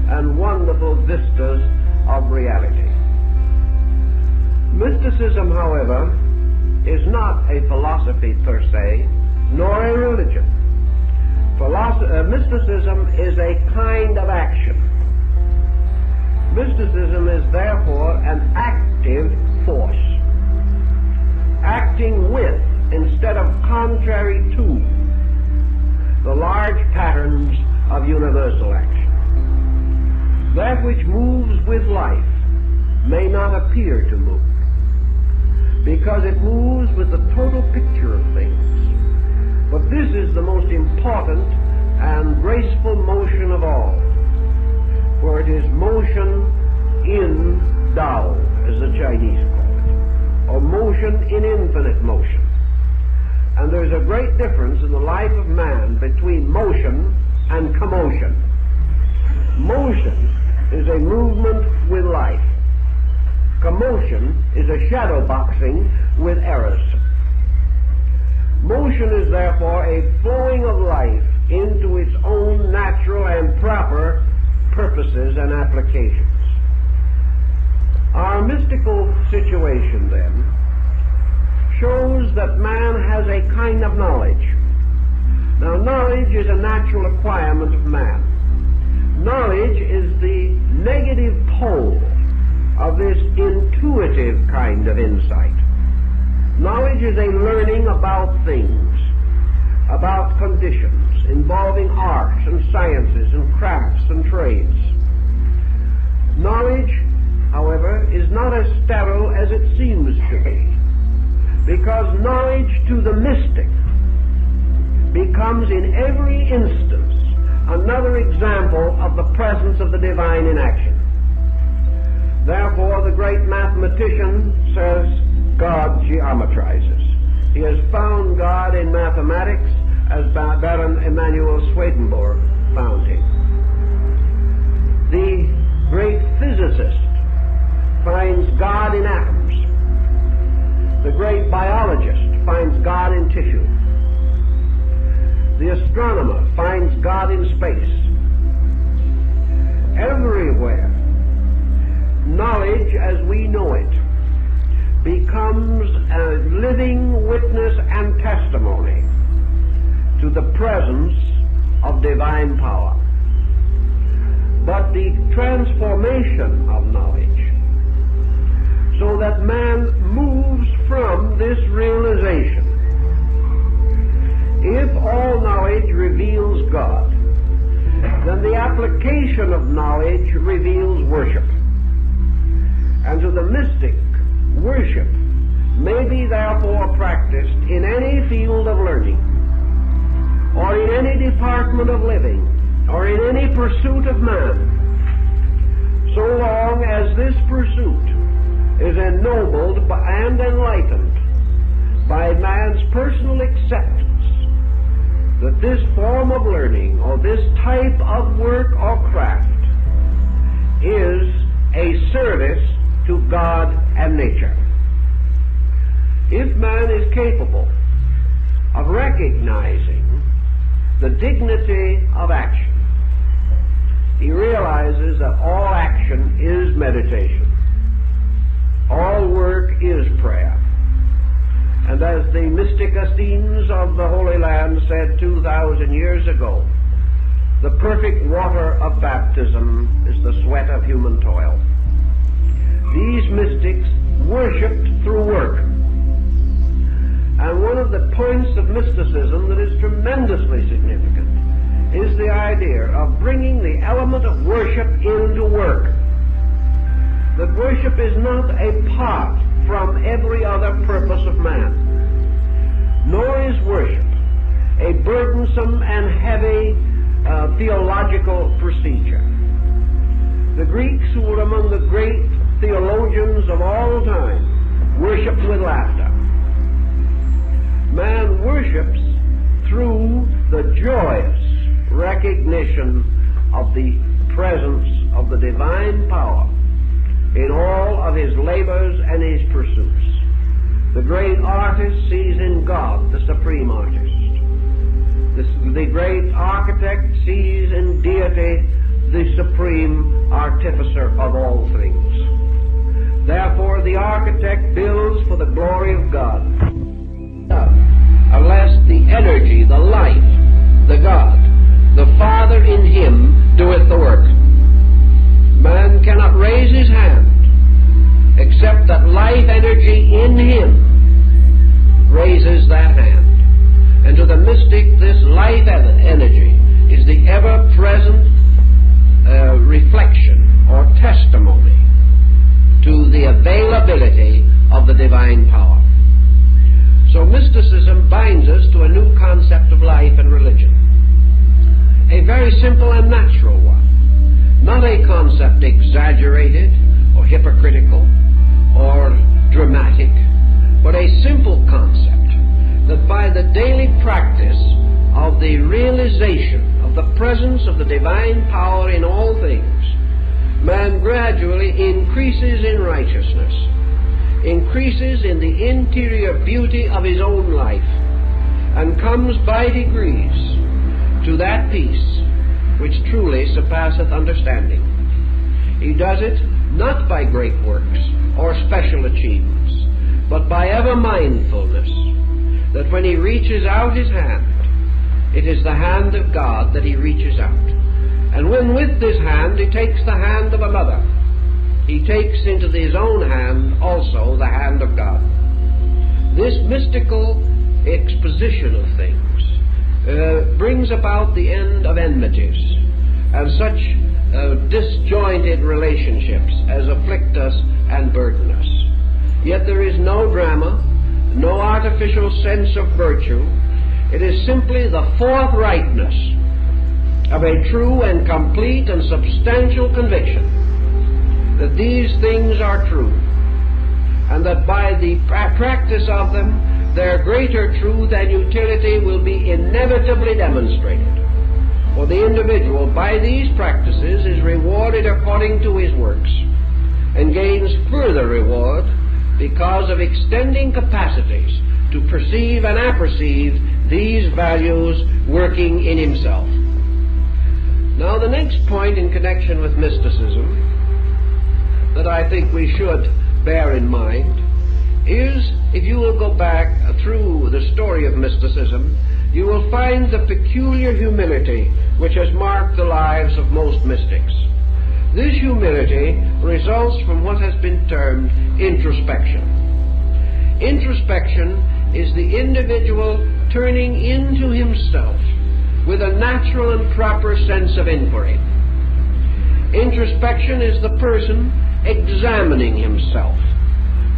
and wonderful vistas of reality. Mysticism, however, is not a philosophy per se, nor a religion. Mysticism is a kind of action. Mysticism is therefore an active force, acting with instead of contrary to the large patterns of universal action. That which moves with life may not appear to move, because it moves with the total picture of things. But this is the most important and graceful motion of all, for it is motion in Tao, as the Chinese call it, or motion in infinite motion. And there's a great difference in the life of man between motion and commotion. Motion is a movement with life. Commotion is a shadow boxing with errors. Motion is therefore a flowing of life into its own natural and proper purposes and applications. Our mystical situation, then, shows that man has a kind of knowledge. Now, knowledge is a natural acquirement of man. Knowledge is the negative pole of this intuitive kind of insight. Knowledge is a learning about things, about conditions, involving arts and sciences and crafts and trades. Knowledge, however, is not as sterile as it seems to be, because knowledge to the mystic becomes in every instance another example of the presence of the divine in action. Therefore, the great mathematician says God geometrizes. He has found God in mathematics, as Baron Emanuel Swedenborg found him. The great physicist finds God in atoms. The great biologist finds God in tissue. The astronomer finds God in space. Everywhere, knowledge as we know it becomes a living witness and testimony to the presence of divine power. But the transformation of knowledge, so that man moves from this realization, if all knowledge reveals God, then the application of knowledge reveals worship. And to the mystic, worship may be therefore practiced in any field of learning, or in any department of living, or in any pursuit of man, so long as this pursuit is ennobled and enlightened by man's personal acceptance that this form of learning or this type of work or craft is a service to God and nature. If man is capable of recognizing the dignity of action, he realizes that all action is meditation. All work is prayer. And as the mystic Essenes of the Holy Land said 2,000 years ago, the perfect water of baptism is the sweat of human toil. These mystics worshipped through work. And one of the points of mysticism that is tremendously significant is the idea of bringing the element of worship into work. That worship is not apart from every other purpose of man, nor is worship a burdensome and heavy theological procedure. The Greeks, who were among the great theologians of all time, worshipped with laughter. Man worships through the joyous recognition of the presence of the divine power in all of his labors and his pursuits. The great artist sees in God the supreme artist. The great architect sees in deity the supreme artificer of all things. Therefore, the architect builds for the glory of God, unless the energy, the life, the God, the Father in him doeth the work. Man cannot raise his hand except that life energy in him raises that hand. And to the mystic, this life energy is the ever-present reflection or testimony to the availability of the divine power. So mysticism binds us to a new concept of life and religion. A very simple and natural one. Not a concept exaggerated or hypocritical or dramatic, but a simple concept that by the daily practice of the realization of the presence of the divine power in all things, man gradually increases in righteousness, increases in the interior beauty of his own life, and comes by degrees to that peace which truly surpasseth understanding. He does it not by great works or special achievements, but by ever mindfulness that when he reaches out his hand, it is the hand of God that he reaches out. And when with this hand he takes the hand of another, he takes into his own hand also the hand of God. This mystical exposition of things brings about the end of enmities and such disjointed relationships as afflict us and burden us. Yet there is no drama, no artificial sense of virtue. It is simply the forthrightness of a true and complete and substantial conviction that these things are true, and that by the practice of them their greater truth and utility will be inevitably demonstrated. For the individual, by these practices, is rewarded according to his works, and gains further reward because of extending capacities to perceive and apperceive these values working in himself. Now, the next point in connection with mysticism that I think we should bear in mind is, if you will go back through the story of mysticism, you will find the peculiar humility which has marked the lives of most mystics. This humility results from what has been termed introspection. Introspection is the individual turning into himself with a natural and proper sense of inquiry. Introspection is the person examining himself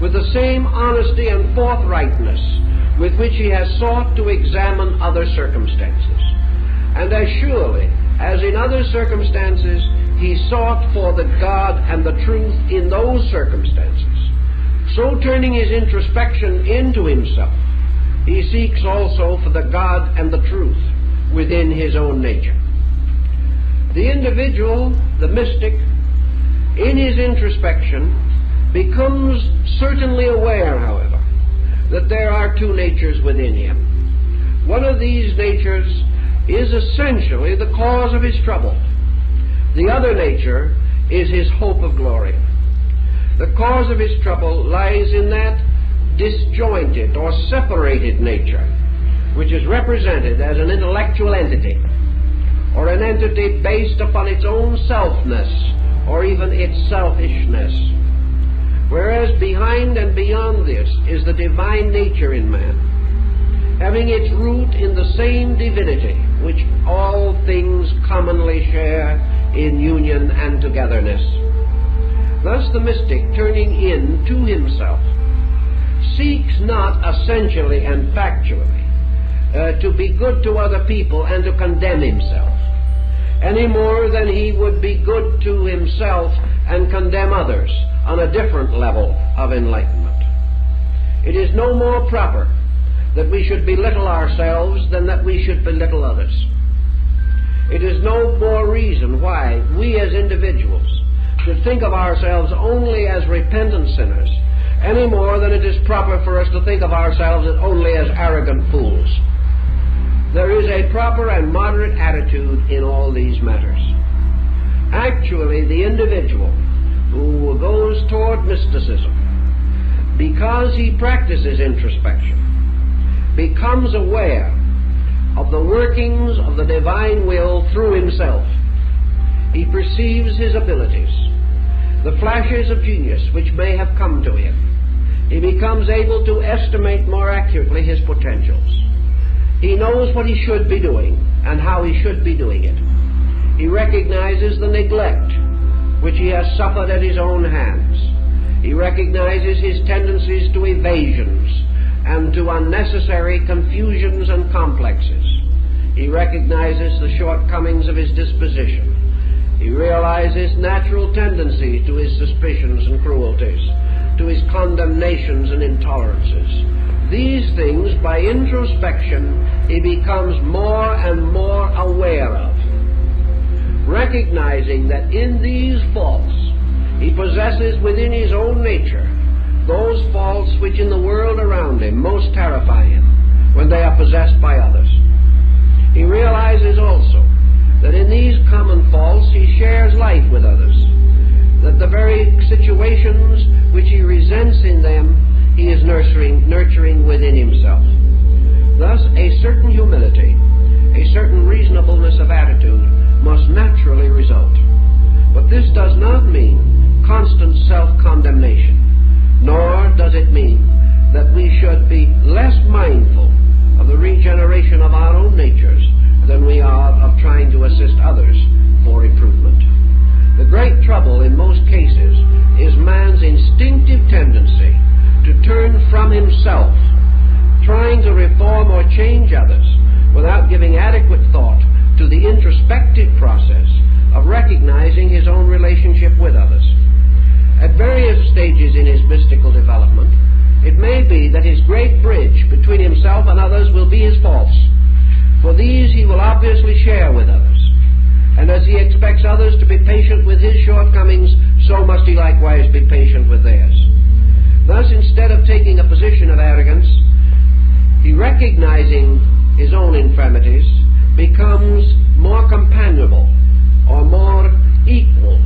with the same honesty and forthrightness with which he has sought to examine other circumstances. And as surely as in other circumstances he sought for the God and the truth in those circumstances, so turning his introspection into himself, he seeks also for the God and the truth within his own nature. The individual, the mystic, in his introspection becomes certainly aware, however, that there are two natures within him. One of these natures is essentially the cause of his trouble. The other nature is his hope of glory. The cause of his trouble lies in that disjointed or separated nature, which is represented as an intellectual entity, or an entity based upon its own selfness, or even its selfishness. Whereas behind and beyond this is the divine nature in man, having its root in the same divinity which all things commonly share in union and togetherness. Thus the mystic, turning in to himself, seeks not essentially and factually to be good to other people and to condemn himself, any more than he would be good to himself and condemn others on a different level of enlightenment. It is no more proper that we should belittle ourselves than that we should belittle others. It is no more reason why we as individuals should think of ourselves only as repentant sinners, any more than it is proper for us to think of ourselves only as arrogant fools. There is a proper and moderate attitude in all these matters. Actually, the individual who goes toward mysticism, because he practices introspection, becomes aware of the workings of the divine will through himself. He perceives his abilities, the flashes of genius which may have come to him. He becomes able to estimate more accurately his potentials. He knows what he should be doing and how he should be doing it. He recognizes the neglect which he has suffered at his own hands. He recognizes his tendencies to evasions and to unnecessary confusions and complexes. He recognizes the shortcomings of his disposition. He realizes natural tendencies to his suspicions and cruelties, to his condemnations and intolerances. These things, by introspection, he becomes more and more aware of, recognizing that in these faults he possesses within his own nature those faults which in the world around him most terrify him when they are possessed by others. He realizes also that in these common faults he shares life with others, that the very situations which he resents in them he is nurturing within himself. Thus a certain humility, a certain reasonableness of attitude must naturally result. But this does not mean constant self-condemnation, nor does it mean that we should be less mindful of the regeneration of our own natures than we are of trying to assist others for improvement. The great trouble in most cases is man's instinctive tendency to turn from himself, trying to reform or change others without giving adequate thought to the introspective process of recognizing his own relationship with others. At various stages in his mystical development, It may be that his great bridge between himself and others will be his faults. For these he will obviously share with others. And as he expects others to be patient with his shortcomings, so must he likewise be patient with theirs. Thus, instead of taking a position of arrogance, he, recognizing his own infirmities, becomes more companionable or more equal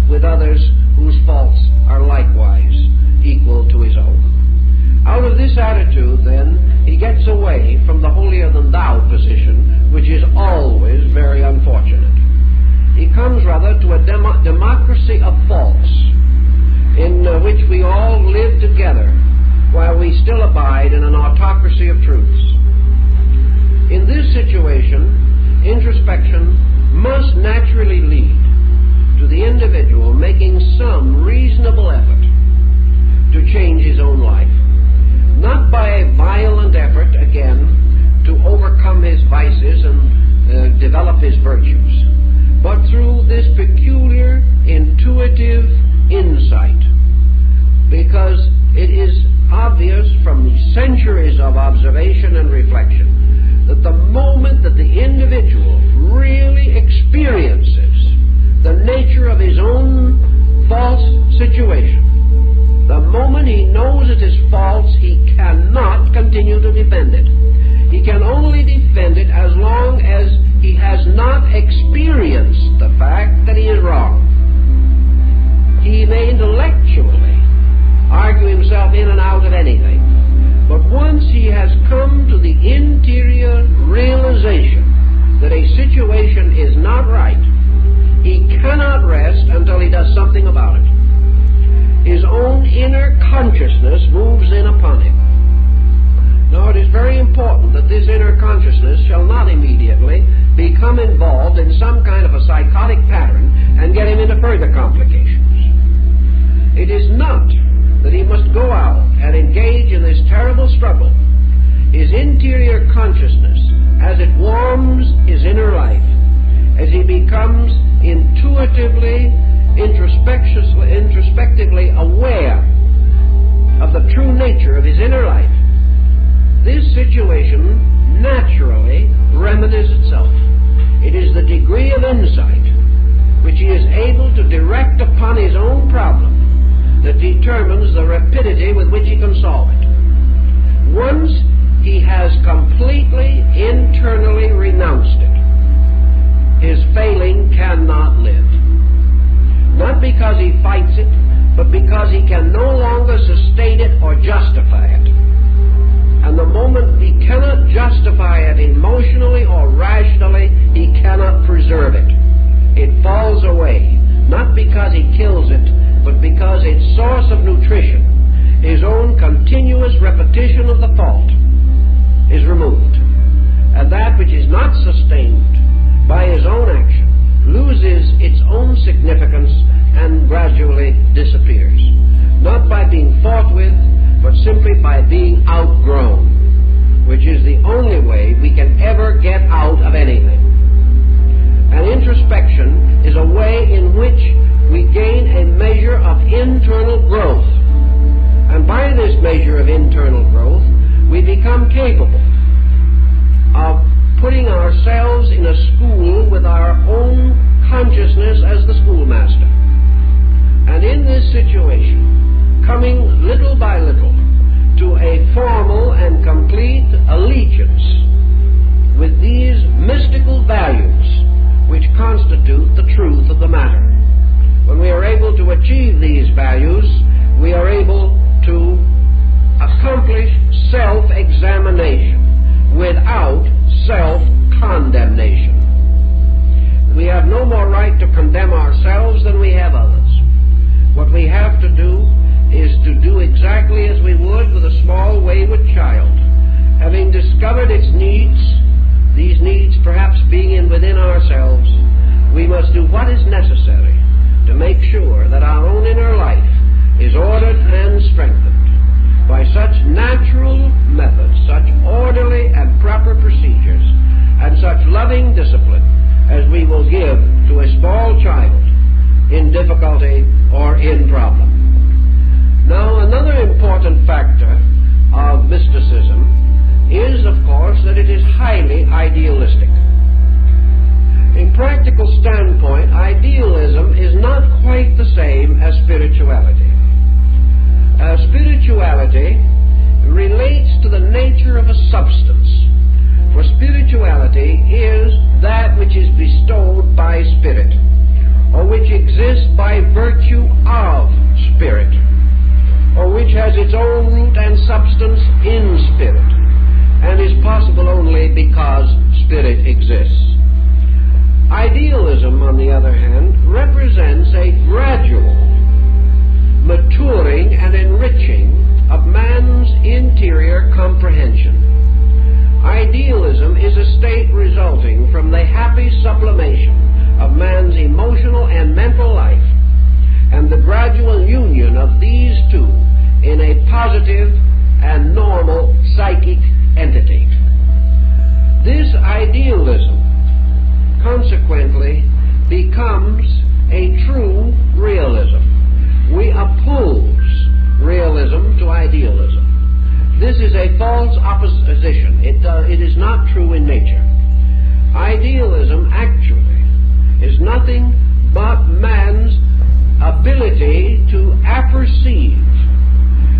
with others whose faults are likewise equal to his own. Out of this attitude, then, he gets away from the holier-than-thou position, which is always very unfortunate. He comes, rather, to a democracy of faults, in which we all live together, while we still abide in an autocracy of truths. In this situation, introspection must naturally lead to the individual making some reasonable effort to change his own life. Not by a violent effort, again, to overcome his vices and develop his virtues, but through this peculiar, intuitive insight. Because it is obvious from the centuries of observation and reflection that the moment that the individual really experiences the nature of his own false situation, the moment he knows it is false, he cannot continue to defend it. He can only defend it as long as he has not experienced the fact that he is wrong. He may intellectually argue himself in and out of anything, but once he has come to the interior realization that a situation is not right, he cannot rest until he does something about it. His own inner consciousness moves in upon him. Now, it is very important that this inner consciousness shall not immediately become involved in some kind of a psychotic pattern and get him into further complications. It is not that he must go out and engage in this terrible struggle. His interior consciousness, as it warms his inner life, as he becomes intuitively, introspectively aware of the true nature of his inner life, this situation naturally remedies itself. It is the degree of insight which he is able to direct upon his own problem that determines the rapidity with which he can solve it. Once he has completely internally renounced it, his failing cannot live. Not because he fights it, but because he can no longer sustain it or justify it. And the moment he cannot justify it emotionally or rationally, he cannot preserve it. It falls away, not because he kills it, but because its source of nutrition, his own continuous repetition of the fault, is removed. And that which is not sustained by his own action loses its own significance and gradually disappears. Not by being fought with, but simply by being outgrown, which is the only way we can ever get out of anything. And introspection is a way in which we gain a measure of internal growth. And by this measure of internal growth, we become capable of putting ourselves in a school with our own consciousness as the schoolmaster. And in this situation, coming little by little to a formal and complete allegiance with these mystical values which constitute the truth of the matter. When we are able to achieve these values, we are able to accomplish self-examination without self-condemnation. We have no more right to condemn ourselves than we have others. What we have to do is to do exactly as we would with a small wayward child. Having discovered its needs, these needs perhaps being within ourselves, we must do what is necessary to make sure that our own inner life is ordered and strengthened by such natural methods, such orderly and proper procedures, and such loving discipline as we will give to a small child in difficulty or in problem. Now, another important factor of mysticism is, of course, that it is highly idealistic. In practical standpoint, idealism is not quite the same as spirituality. Spirituality relates to the nature of a substance, for spirituality is that which is bestowed by spirit, or which exists by virtue of spirit, or which has its own root and substance in spirit, and is possible only because spirit exists. Idealism, on the other hand, represents a gradual maturing and enriching of man's interior comprehension. Idealism is a state resulting from the happy sublimation of man's emotional and mental life, and the gradual union of these two in a positive and normal psychic entity. This idealism, consequently, becomes a true realism. We oppose realism to idealism. This is a false opposition. It is not true in nature. Idealism actually is nothing but man's ability to apperceive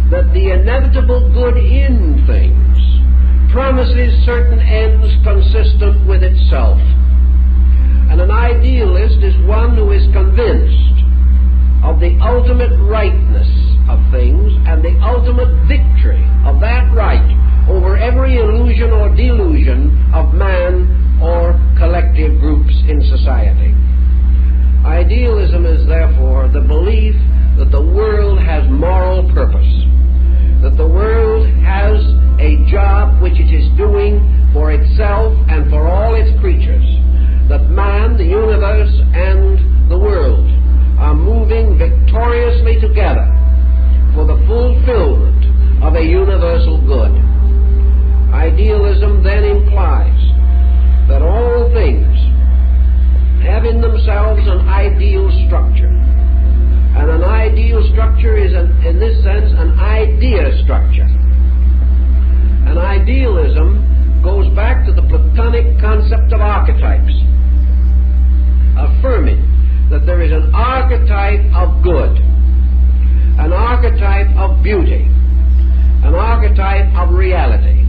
that the inevitable good in things promises certain ends consistent with itself. And an idealist is one who is convinced of the ultimate rightness of things and the ultimate victory of that right over every illusion or delusion of man or collective groups in society. Idealism is therefore the belief that the world has moral purpose, that the world has a job which it is doing for itself and for all its creatures, that man, the universe, and the world are moving victoriously together for the fulfillment of a universal good. Idealism then implies that all things have in themselves an ideal structure. And an ideal structure is, in this sense, an idea structure. And idealism goes back to the Platonic concept of archetypes, affirming that there is an archetype of good, an archetype of beauty, an archetype of reality,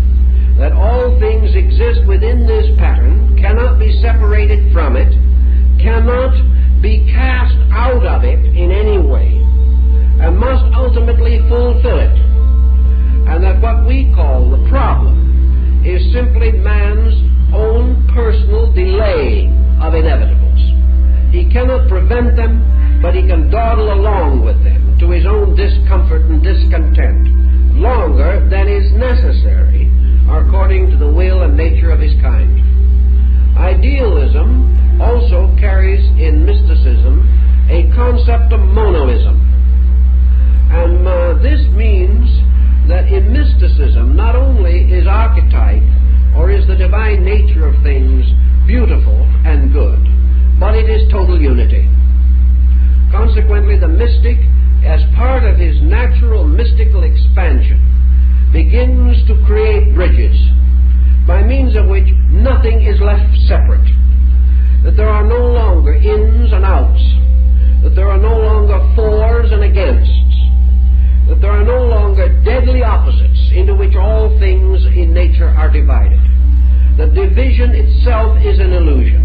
that all things exist within this pattern, cannot be separated from it, cannot be cast out of it in any way, and must ultimately fulfill it, and that what we call the problem is simply man's own personal delay of inevitables. He cannot prevent them, but he can dawdle along with them to his own discomfort and discontent, longer than is necessary according to the will and nature of his kind. Idealism also carries in mysticism a concept of monoism. And this means that in mysticism not only is archetype or is the divine nature of things beautiful and good, but it is total unity. Consequently, the mystic, as part of his natural mystical expansion, begins to create bridges by means of which nothing is left separate, that there are no longer ins and outs, that there are no longer fors and againsts, that there are no longer deadly opposites into which all things in nature are divided. The division itself is an illusion,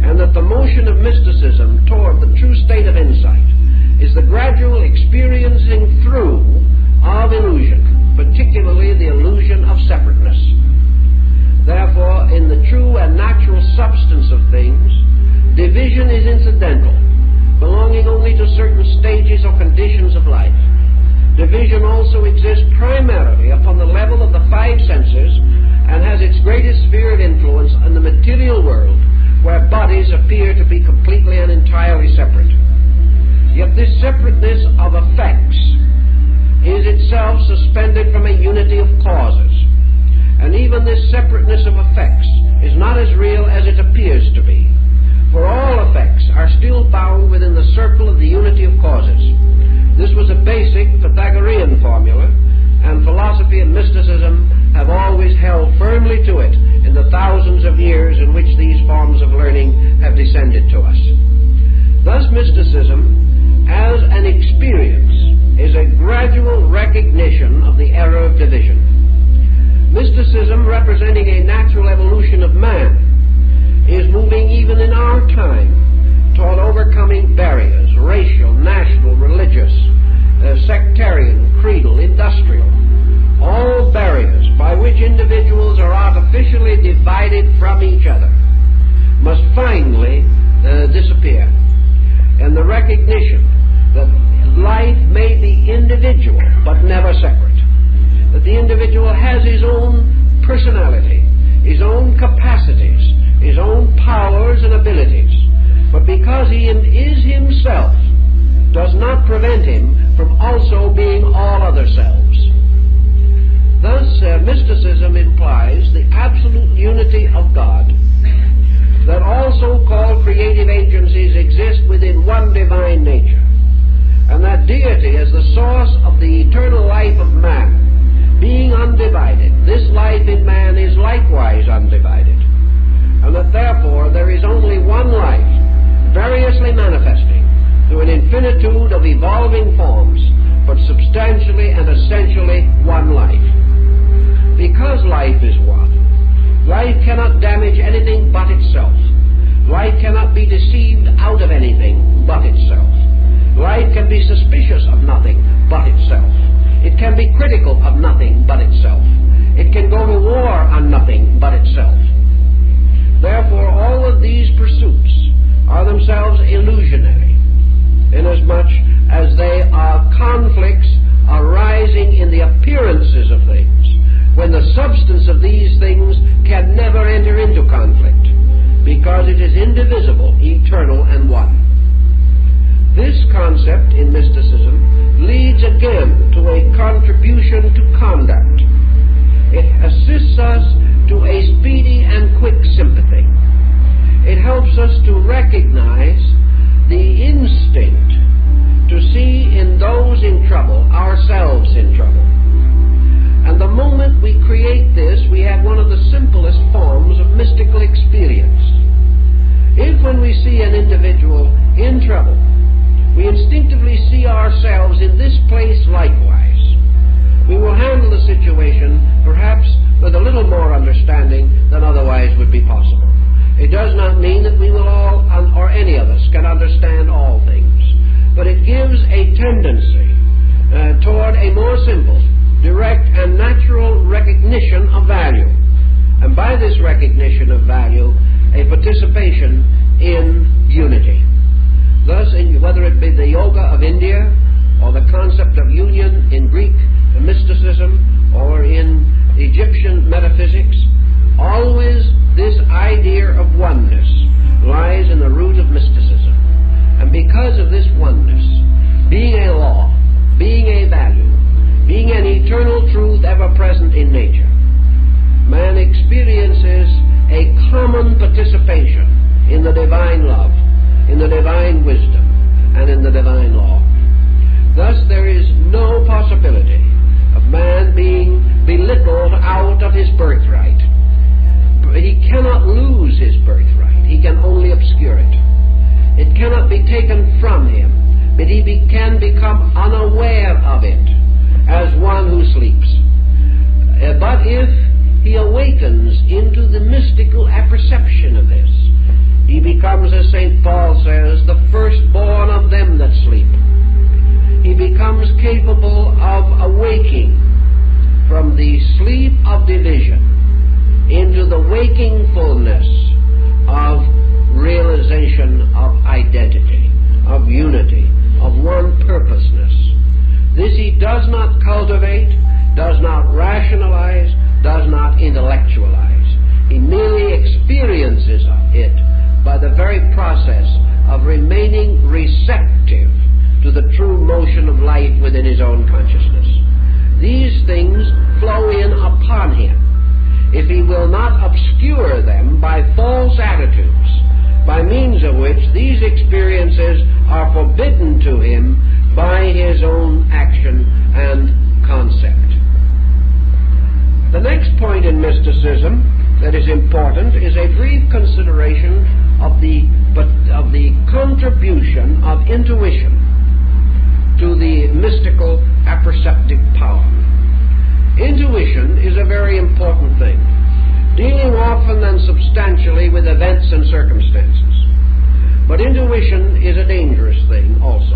and that the motion of mysticism toward the true state of insight is the gradual experiencing through of illusion, particularly the illusion of separateness. Therefore, in the true and natural substance of things, division is incidental, belonging only to certain stages or conditions of life. Division also exists primarily upon the level of the five senses and has its greatest sphere of influence in the material world, where bodies appear to be completely and entirely separate. Yet this separateness of effects is itself suspended from a unity of causes, and even this separateness of effects is not as real as it appears to be, for all effects are still bound within the circle of the unity of causes. This was a basic Pythagorean formula, and philosophy and mysticism have always held firmly to it in the thousands of years in which these forms of learning have descended to us. Thus, mysticism, as an experience, is a gradual recognition of the error of division. Mysticism, representing a natural evolution of man, is moving even in our time toward overcoming barriers, racial, national, religious, sectarian, creedal, industrial, all barriers by which individuals are artificially divided from each other must finally disappear. And the recognition that life may be individual but never separate, that the individual has his own personality, his own capacities, his own powers and abilities, but because he is himself does not prevent him from also being all other selves. Thus, mysticism implies the absolute unity of God, that all so-called creative agencies exist within one divine nature, and that deity as the source of the eternal life of man, being undivided, this life in man is likewise undivided, and that therefore there is only one life, variously manifesting through an infinitude of evolving forms, but substantially and essentially one life. Because life is one, life cannot damage anything but itself. Life cannot be deceived out of anything but itself. Life can be suspicious of nothing but itself. It can be critical of nothing but itself. It can go to war on nothing but itself. Therefore, all of these pursuits are themselves illusionary, inasmuch as they are conflicts arising in the appearances of things, when the substance of these things can never enter into conflict, because it is indivisible, eternal, and one. This concept in mysticism leads again to a contribution to conduct. It assists us to a speedy and quick sympathy. It helps us to recognize the instinct to see in those in trouble ourselves in trouble. And the moment we create this, we have one of the simplest forms of mystical experience. If when we see an individual in trouble, we instinctively see ourselves in this place likewise, we will handle the situation perhaps with a little more understanding than otherwise would be possible. It does not mean that we will all, or any of us, can understand all things, but it gives a tendency toward a more simple, direct, and natural recognition of value. And by this recognition of value, a participation in unity. Thus, whether it be the yoga of India, or the concept of union in Greek mysticism, or in Egyptian metaphysics, always this idea of oneness lies in the root of mysticism. And because of this oneness, being a law, being a value, being an eternal truth ever present in nature, man experiences a common participation in the divine love, in the divine wisdom, and in the divine law. Thus, there is no possibility of man being belittled out of his birthright. He cannot lose his birthright. He can only obscure it. It cannot be taken from him, but he can become unaware of it as one who sleeps. But if he awakens into the mystical apperception of this, he becomes, as St. Paul says, the firstborn of them that sleep. He becomes capable of awaking from the sleep of division into the waking fullness of realization of identity, of unity, of one purposeness. This he does not cultivate, does not rationalize, does not intellectualize. He merely experiences it by the very process of remaining receptive to the true motion of life within his own consciousness. These things flow in upon him if he will not obscure them by false attitudes, by means of which these experiences are forbidden to him by his own action and concept. The next point in mysticism that is important is a brief consideration of the contribution of intuition to the mystical apperceptive power. Intuition is a very important thing, dealing often and substantially with events and circumstances. But intuition is a dangerous thing also,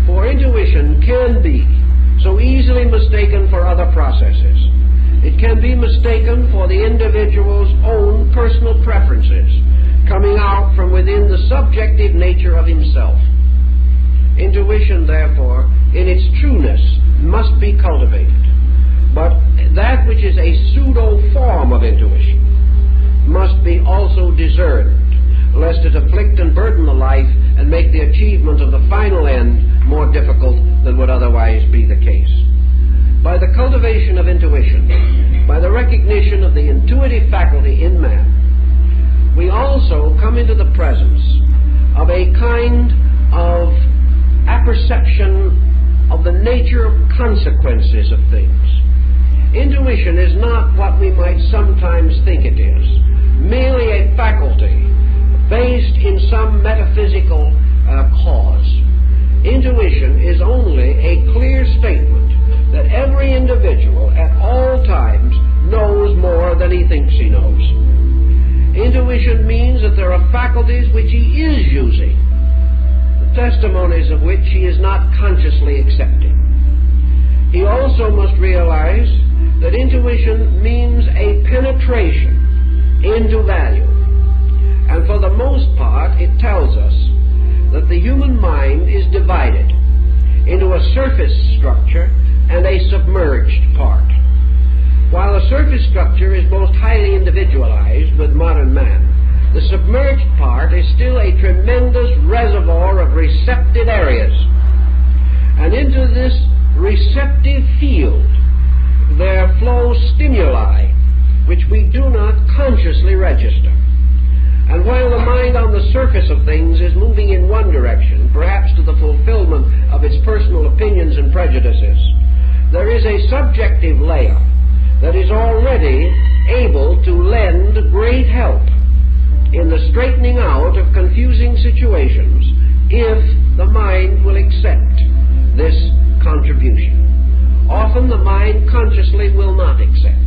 for intuition can be so easily mistaken for other processes. It can be mistaken for the individual's own personal preferences coming out from within the subjective nature of himself. Intuition, therefore, in its trueness, must be cultivated. But that which is a pseudo-form of intuition must be also discerned, lest it afflict and burden the life and make the achievement of the final end more difficult than would otherwise be the case. By the cultivation of intuition, by the recognition of the intuitive faculty in man, we also come into the presence of a kind of apperception of the nature of consequences of things. Intuition is not what we might sometimes think it is, merely a faculty based in some metaphysical cause. Intuition is only a clear statement that every individual at all times knows more than he thinks he knows. Intuition means that there are faculties which he is using, the testimonies of which he is not consciously accepting. He also must realize that intuition means a penetration into value. And for the most part, it tells us that the human mind is divided into a surface structure and a submerged part. While the surface structure is most highly individualized with modern man, the submerged part is still a tremendous reservoir of receptive areas. And into this receptive field there flow stimuli which we do not consciously register. And while the mind on the surface of things is moving in one direction, perhaps to the fulfillment of its personal opinions and prejudices, there is a subjective layer that is already able to lend great help in the straightening out of confusing situations if the mind will accept this contribution. Often the mind consciously will not accept.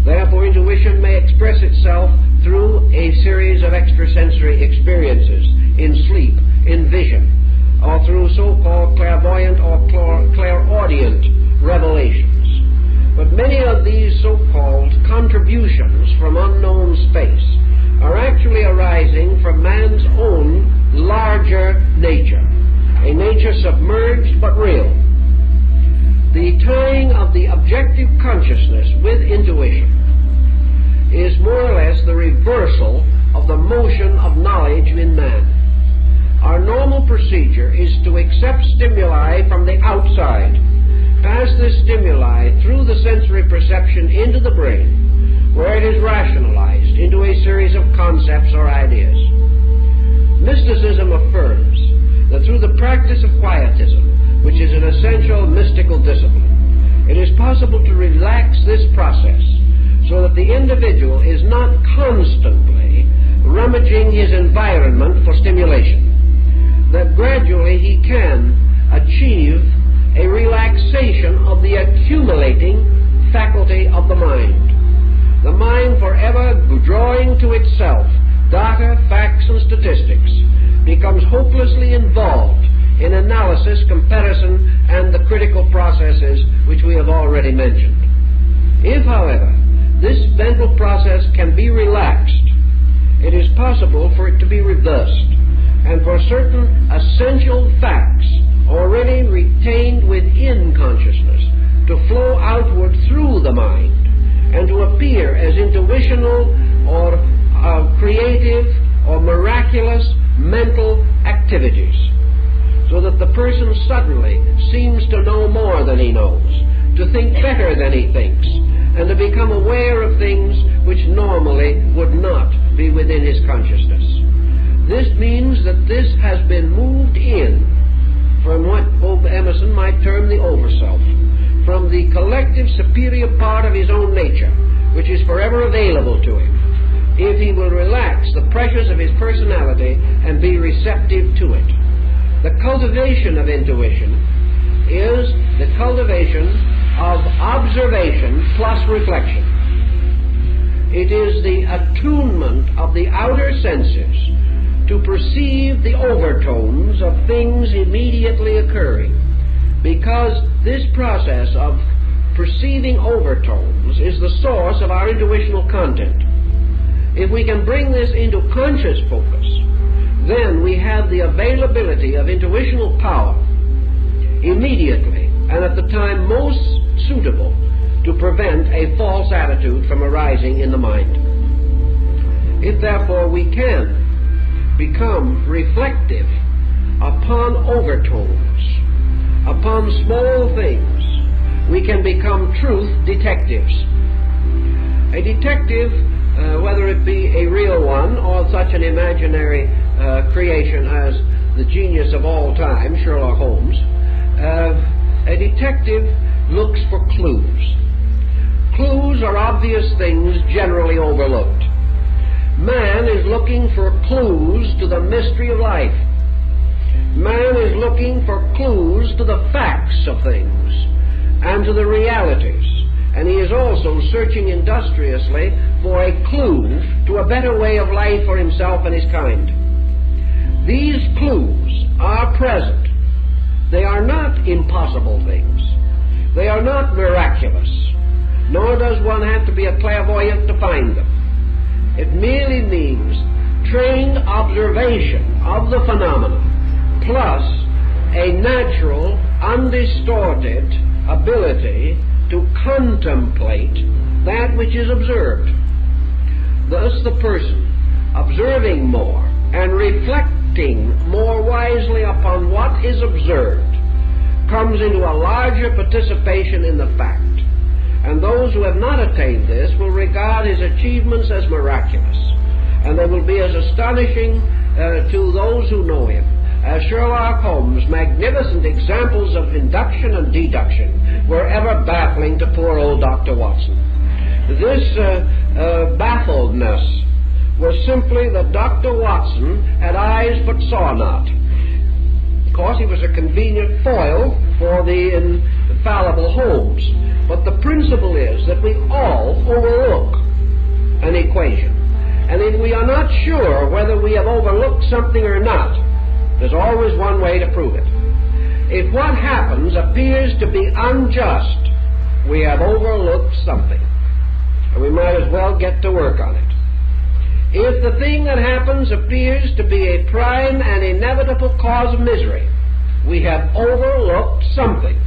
Therefore, intuition may express itself through a series of extrasensory experiences in sleep, in vision, or through so-called clairvoyant or clairaudient revelations. But many of these so-called contributions from unknown space are actually arising from man's own larger nature, a nature submerged but real. The tying of the objective consciousness with intuition is more or less the reversal of the motion of knowledge in man. Our normal procedure is to accept stimuli from the outside, pass this stimuli through the sensory perception into the brain, where it is rationalized into a series of concepts or ideas. Mysticism affirms that through the practice of quietism, which is an essential mystical discipline, it is possible to relax this process so that the individual is not constantly rummaging his environment for stimulation, that gradually he can achieve a relaxation of the accumulating faculty of the mind. The mind, forever drawing to itself data, facts, and statistics, becomes hopelessly involved in analysis, comparison, and the critical processes which we have already mentioned. If, however, this mental process can be relaxed, it is possible for it to be reversed, and for certain essential facts already retained within consciousness to flow outward through the mind and to appear as intuitional or creative or miraculous mental activities, so that the person suddenly seems to know more than he knows, to think better than he thinks, and to become aware of things which normally would not be within his consciousness. This means that this has been moved in from what Emerson might term the overself, from the collective superior part of his own nature, which is forever available to him, if he will relax the pressures of his personality and be receptive to it. The cultivation of intuition is the cultivation of observation plus reflection. It is the attunement of the outer senses to perceive the overtones of things immediately occurring, because this process of perceiving overtones is the source of our intuitional content. If we can bring this into conscious focus, then we have the availability of intuitional power immediately and at the time most suitable to prevent a false attitude from arising in the mind. If therefore we can become reflective upon overtones, upon small things, we can become truth detectives. A detective, whether it be a real one or such an imaginary creation as the genius of all time, Sherlock Holmes, a detective looks for clues. Clues are obvious things generally overlooked. Man is looking for clues to the mystery of life. Man is looking for clues to the facts of things and to the realities. And he is also searching industriously for a clue to a better way of life for himself and his kind. These clues are present. They are not impossible things. They are not miraculous. Nor does one have to be a clairvoyant to find them. It merely means trained observation of the phenomena, plus a natural, undistorted ability to contemplate that which is observed. Thus the person observing more and reflecting more wisely upon what is observed comes into a larger participation in the fact. And those who have not attained this will regard his achievements as miraculous, and they will be as astonishing to those who know him as Sherlock Holmes' magnificent examples of induction and deduction were ever baffling to poor old Dr. Watson. This baffledness was simply that Dr. Watson had eyes but saw not. Of course, he was a convenient foil for the infallible Holmes. But the principle is that we all overlook an equation. And if we are not sure whether we have overlooked something or not, there's always one way to prove it. If what happens appears to be unjust, we have overlooked something. And we might as well get to work on it. If the thing that happens appears to be a prime and inevitable cause of misery, we have overlooked something.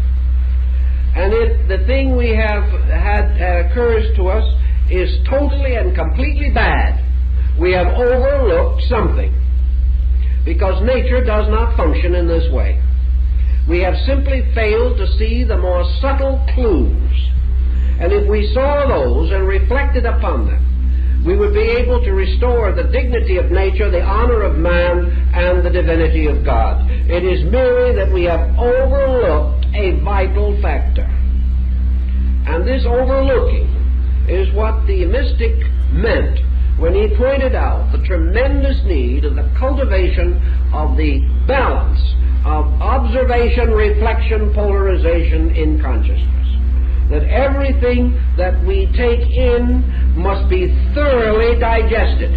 And if the thing we have had occurs to us is totally and completely bad, we have overlooked something. Because nature does not function in this way. We have simply failed to see the more subtle clues. And if we saw those and reflected upon them, we would be able to restore the dignity of nature, the honor of man, and the divinity of God. It is merely that we have overlooked a vital factor. And this overlooking is what the mystic meant when he pointed out the tremendous need of the cultivation of the balance of observation, reflection, polarization in consciousness. That everything that we take in must be thoroughly digested.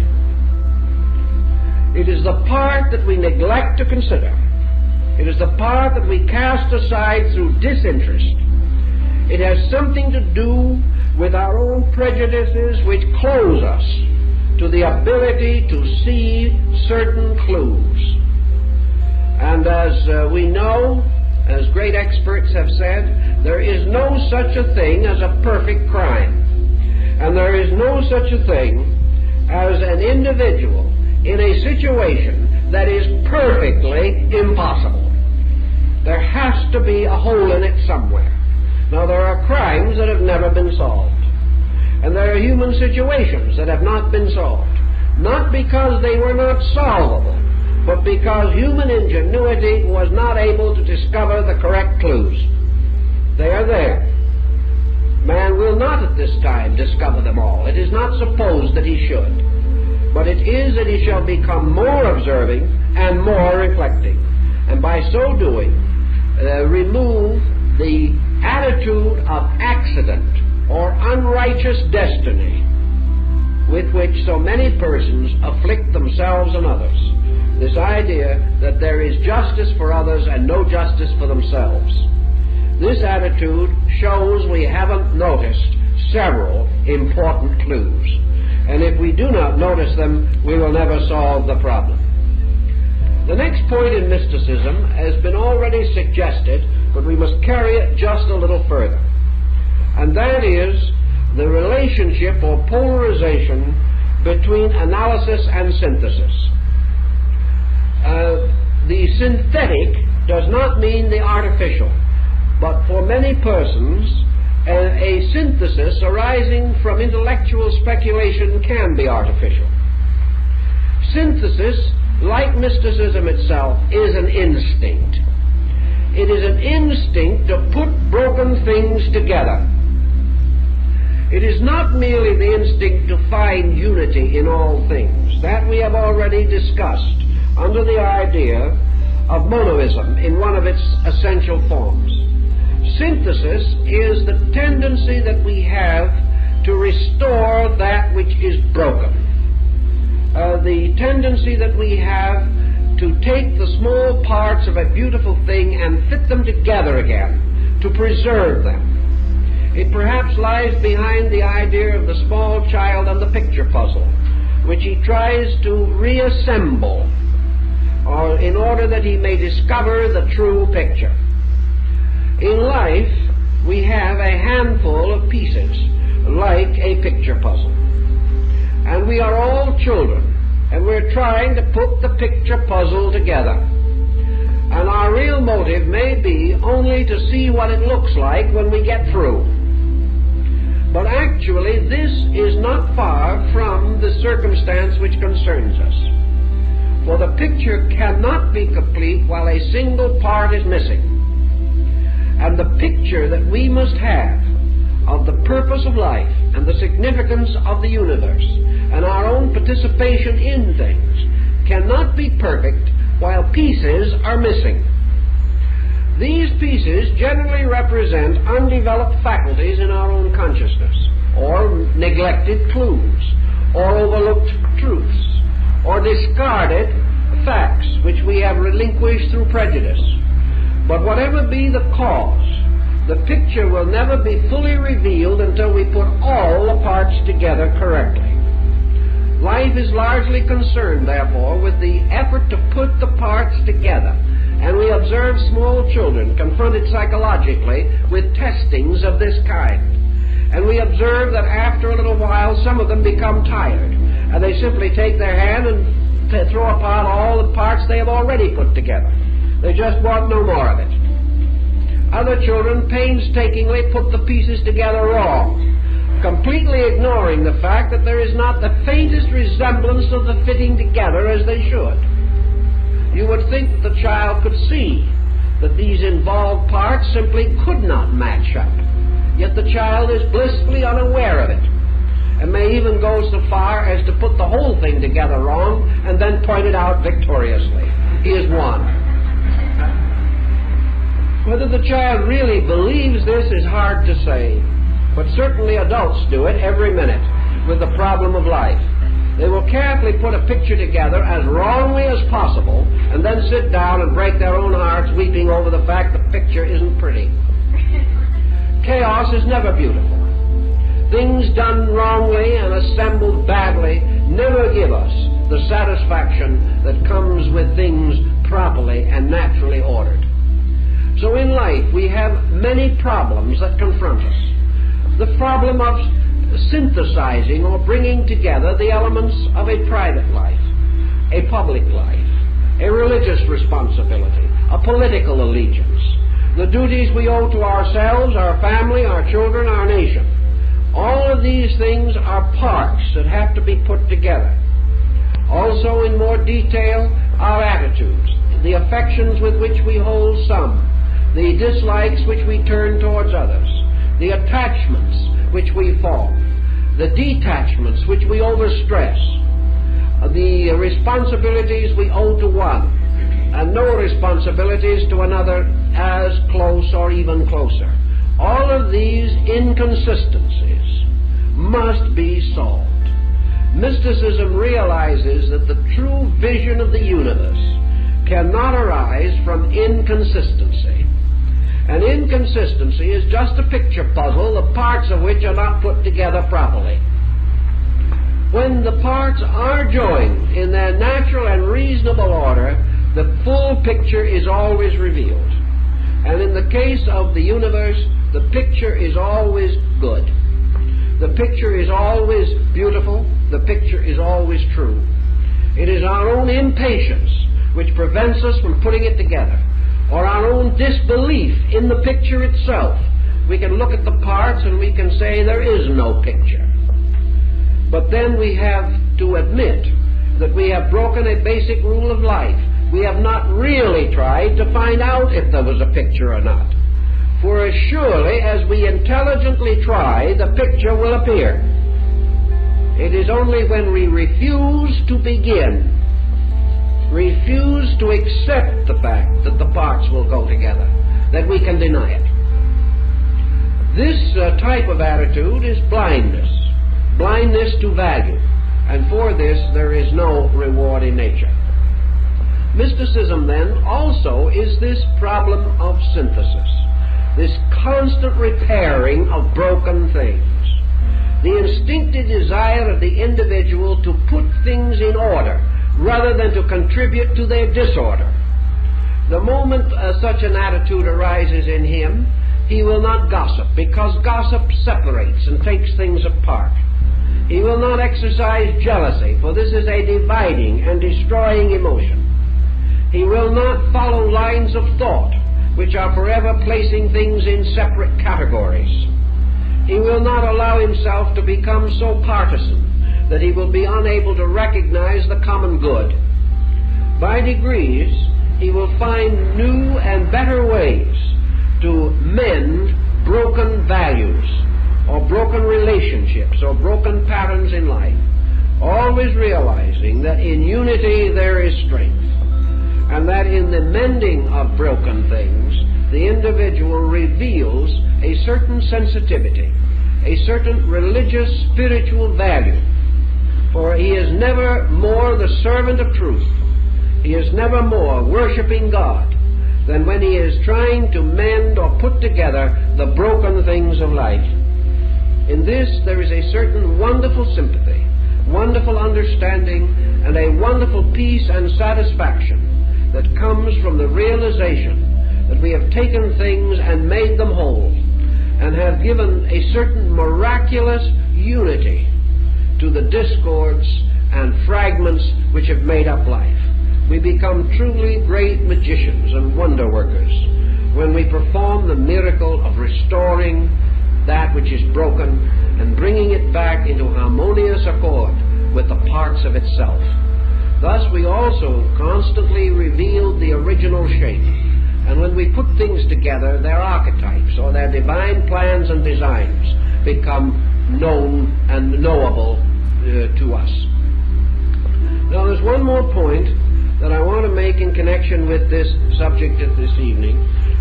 It is the part that we neglect to consider. It is the part that we cast aside through disinterest. It has something to do with our own prejudices which close us to the ability to see certain clues. And as we know, as great experts have said, there is no such a thing as a perfect crime. And there is no such a thing as an individual in a situation that is perfectly impossible. There has to be a hole in it somewhere. Now, there are crimes that have never been solved. And there are human situations that have not been solved. Not because they were not solvable, but because human ingenuity was not able to discover the correct clues. They are there. Man will not at this time discover them all. It is not supposed that he should, but it is that he shall become more observing and more reflecting, and by so doing remove the attitude of accident or unrighteous destiny with which so many persons afflict themselves and others. This idea that there is justice for others and no justice for themselves. This attitude shows we haven't noticed several important clues, and if we do not notice them, we will never solve the problem. The next point in mysticism has been already suggested, but we must carry it just a little further, and that is the relationship or polarization between analysis and synthesis. The synthetic does not mean the artificial, but for many persons a synthesis arising from intellectual speculation can be artificial. Synthesis, like mysticism itself, is an instinct. It is an instinct to put broken things together. It is not merely the instinct to find unity in all things. That we have already discussed under the idea of monoism in one of its essential forms. Synthesis is the tendency that we have to restore that which is broken. The tendency that we have to take the small parts of a beautiful thing and fit them together again, to preserve them. It perhaps lies behind the idea of the small child and the picture puzzle, which he tries to reassemble or in order that he may discover the true picture. In life, we have a handful of pieces, like a picture puzzle. And we are all children, and we're trying to put the picture puzzle together. And our real motive may be only to see what it looks like when we get through. But actually, this is not far from the circumstance which concerns us. For the picture cannot be complete while a single part is missing. And the picture that we must have of the purpose of life and the significance of the universe and our own participation in things cannot be perfect while pieces are missing. These pieces generally represent undeveloped faculties in our own consciousness, or neglected clues, or overlooked truths, or discarded facts which we have relinquished through prejudice. But whatever be the cause, the picture will never be fully revealed until we put all the parts together correctly. Life is largely concerned, therefore, with the effort to put the parts together, and we observe small children confronted psychologically with testings of this kind. And we observe that after a little while some of them become tired, and they simply take their hand and throw apart all the parts they have already put together. They just want no more of it. Other children painstakingly put the pieces together wrong, completely ignoring the fact that there is not the faintest resemblance of the fitting together as they should. You would think that the child could see that these involved parts simply could not match up, yet the child is blissfully unaware of it, and may even go so far as to put the whole thing together wrong and then point it out victoriously. He has won. Whether the child really believes this is hard to say, but certainly adults do it every minute with the problem of life. They will carefully put a picture together as wrongly as possible and then sit down and break their own hearts weeping over the fact the picture isn't pretty. Chaos is never beautiful. Things done wrongly and assembled badly never give us the satisfaction that comes with things properly and naturally ordered. So in life we have many problems that confront us. The problem of synthesizing or bringing together the elements of a private life, a public life, a religious responsibility, a political allegiance, the duties we owe to ourselves, our family, our children, our nation. All of these things are parts that have to be put together. Also, in more detail, our attitudes, the affections with which we hold some, the dislikes which we turn towards others, the attachments which we form, the detachments which we overstress, the responsibilities we owe to one, and no responsibilities to another as close or even closer. All of these inconsistencies must be solved. Mysticism realizes that the true vision of the universe cannot arise from inconsistency. And inconsistency is just a picture puzzle, the parts of which are not put together properly. When the parts are joined in their natural and reasonable order, the full picture is always revealed. And in the case of the universe, the picture is always good. The picture is always beautiful. The picture is always true. It is our own impatience which prevents us from putting it together, or our own disbelief in the picture itself. We can look at the parts and we can say there is no picture. But then we have to admit that we have broken a basic rule of life. We have not really tried to find out if there was a picture or not. For as surely as we intelligently try, the picture will appear. It is only when we refuse to begin, refuse to accept the fact that the parts will go together, that we can deny it. This type of attitude is blindness, blindness to value, and for this there is no reward in nature. Mysticism, then, also is this problem of synthesis, this constant repairing of broken things, the instinctive desire of the individual to put things in order rather than to contribute to their disorder. The moment such an attitude arises in him, he will not gossip, because gossip separates and takes things apart. He will not exercise jealousy, for this is a dividing and destroying emotion. He will not follow lines of thought which are forever placing things in separate categories. He will not allow himself to become so partisan that he will be unable to recognize the common good. By degrees, he will find new and better ways to mend broken values, or broken relationships, or broken patterns in life, always realizing that in unity there is strength, and that in the mending of broken things, the individual reveals a certain sensitivity, a certain religious, spiritual value. For he is never more the servant of truth, he is never more worshiping God than when he is trying to mend or put together the broken things of life. In this there is a certain wonderful sympathy, wonderful understanding, and a wonderful peace and satisfaction that comes from the realization that we have taken things and made them whole, and have given a certain miraculous unity to the discords and fragments which have made up life. We become truly great magicians and wonder workers when we perform the miracle of restoring that which is broken and bringing it back into harmonious accord with the parts of itself. Thus we also constantly reveal the original shape, and when we put things together, their archetypes or their divine plans and designs become known and knowable to us. Now there's one more point that I want to make in connection with this subject of this evening,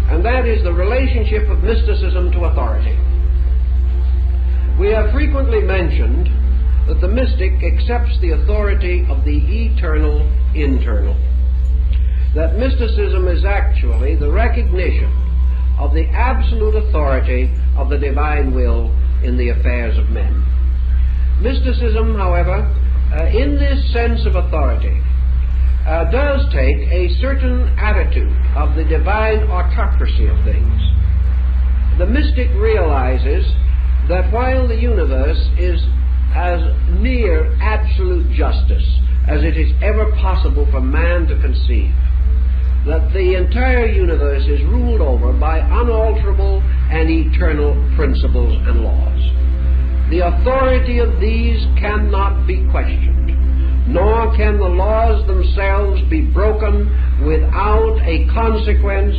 and that is the relationship of mysticism to authority. We have frequently mentioned that the mystic accepts the authority of the eternal internal. That mysticism is actually the recognition of the absolute authority of the divine will in the affairs of men. Mysticism, however, in this sense of authority, does take a certain attitude of the divine autocracy of things. The mystic realizes that while the universe is as near absolute justice as it is ever possible for man to conceive, that the entire universe is ruled over by unalterable and eternal principles and laws. The authority of these cannot be questioned, nor can the laws themselves be broken without a consequence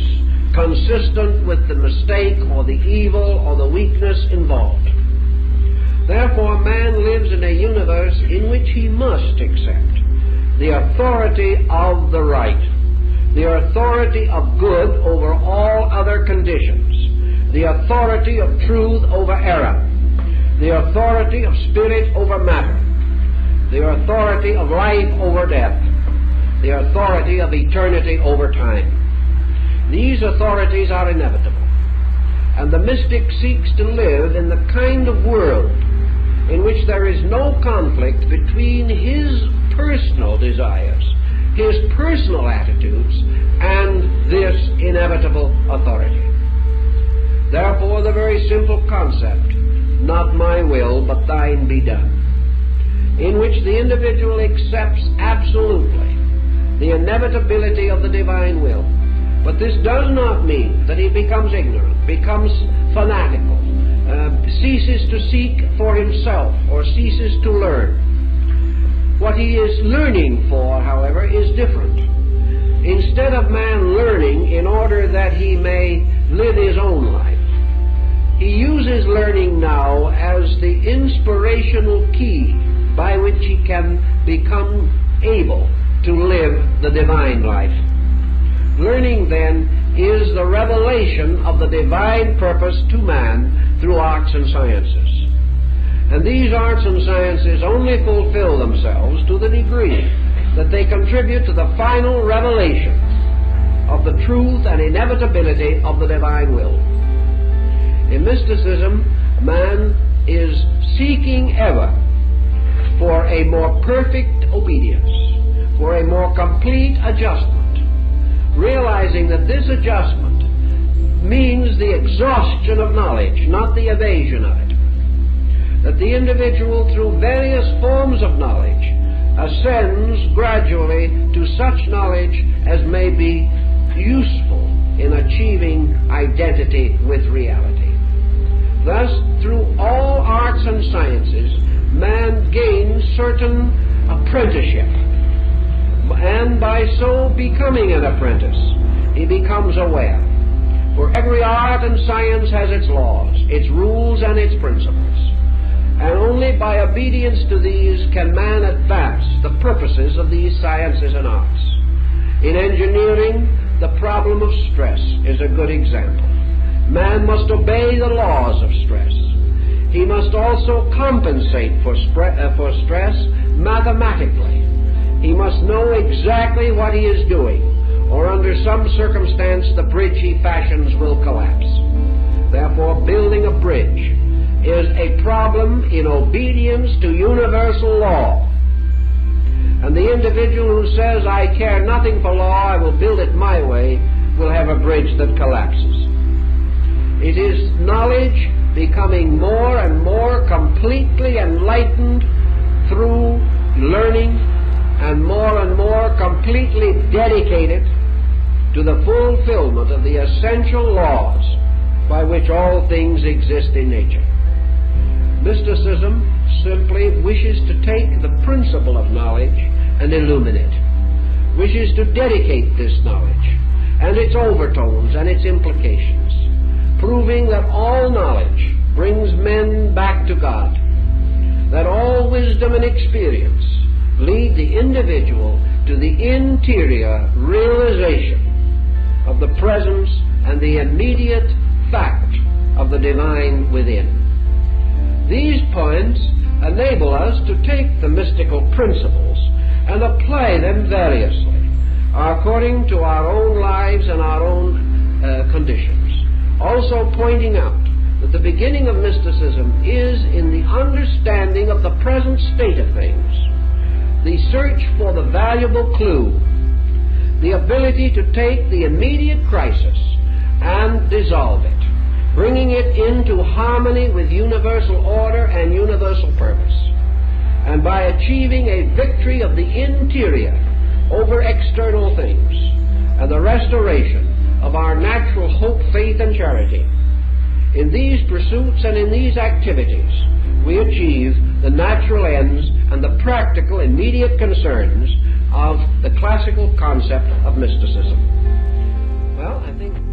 consistent with the mistake or the evil or the weakness involved. Therefore, man lives in a universe in which he must accept the authority of the right, the authority of good over all other conditions, the authority of truth over error, the authority of spirit over matter, the authority of life over death, the authority of eternity over time. These authorities are inevitable, and the mystic seeks to live in the kind of world in which there is no conflict between his personal desires, his personal attitudes, and this inevitable authority. Therefore, the very simple concept, not my will, but thine be done, in which the individual accepts absolutely the inevitability of the divine will. But this does not mean that he becomes ignorant, becomes fanatical, ceases to seek for himself, or ceases to learn. What he is learning for, however, is different. Instead of man learning in order that he may live his own life, he uses learning now as the inspirational key by which he can become able to live the divine life. Learning, then, is the revelation of the divine purpose to man through arts and sciences. And these arts and sciences only fulfill themselves to the degree that they contribute to the final revelation of the truth and inevitability of the divine will. In mysticism, man is seeking ever for a more perfect obedience, for a more complete adjustment, realizing that this adjustment means the exhaustion of knowledge, not the evasion of it. That the individual, through various forms of knowledge, ascends gradually to such knowledge as may be useful in achieving identity with reality. Thus, through all arts and sciences, man gains certain apprenticeship, and by so becoming an apprentice, he becomes aware. For every art and science has its laws, its rules, and its principles. And only by obedience to these can man advance the purposes of these sciences and arts. In engineering, the problem of stress is a good example. Man must obey the laws of stress. He must also compensate for stress mathematically. He must know exactly what he is doing, or under some circumstance the bridge he fashions will collapse. Therefore, building a bridge is a problem in obedience to universal law. And the individual who says, I care nothing for law, I will build it my way, will have a bridge that collapses. It is knowledge becoming more and more completely enlightened through learning, and more completely dedicated to the fulfillment of the essential laws by which all things exist in nature. Mysticism simply wishes to take the principle of knowledge and illumine it, wishes to dedicate this knowledge and its overtones and its implications, proving that all knowledge brings men back to God, that all wisdom and experience lead the individual to the interior realization of the presence and the immediate fact of the divine within. These points enable us to take the mystical principles and apply them variously, according to our own lives and our own conditions. Also pointing out that the beginning of mysticism is in the understanding of the present state of things, the search for the valuable clue, the ability to take the immediate crisis and dissolve it, bringing it into harmony with universal order and universal purpose, and by achieving a victory of the interior over external things, and the restoration of our natural hope, faith, and charity. In these pursuits and in these activities, we achieve the natural ends and the practical, immediate concerns of the classical concept of mysticism. Well, I think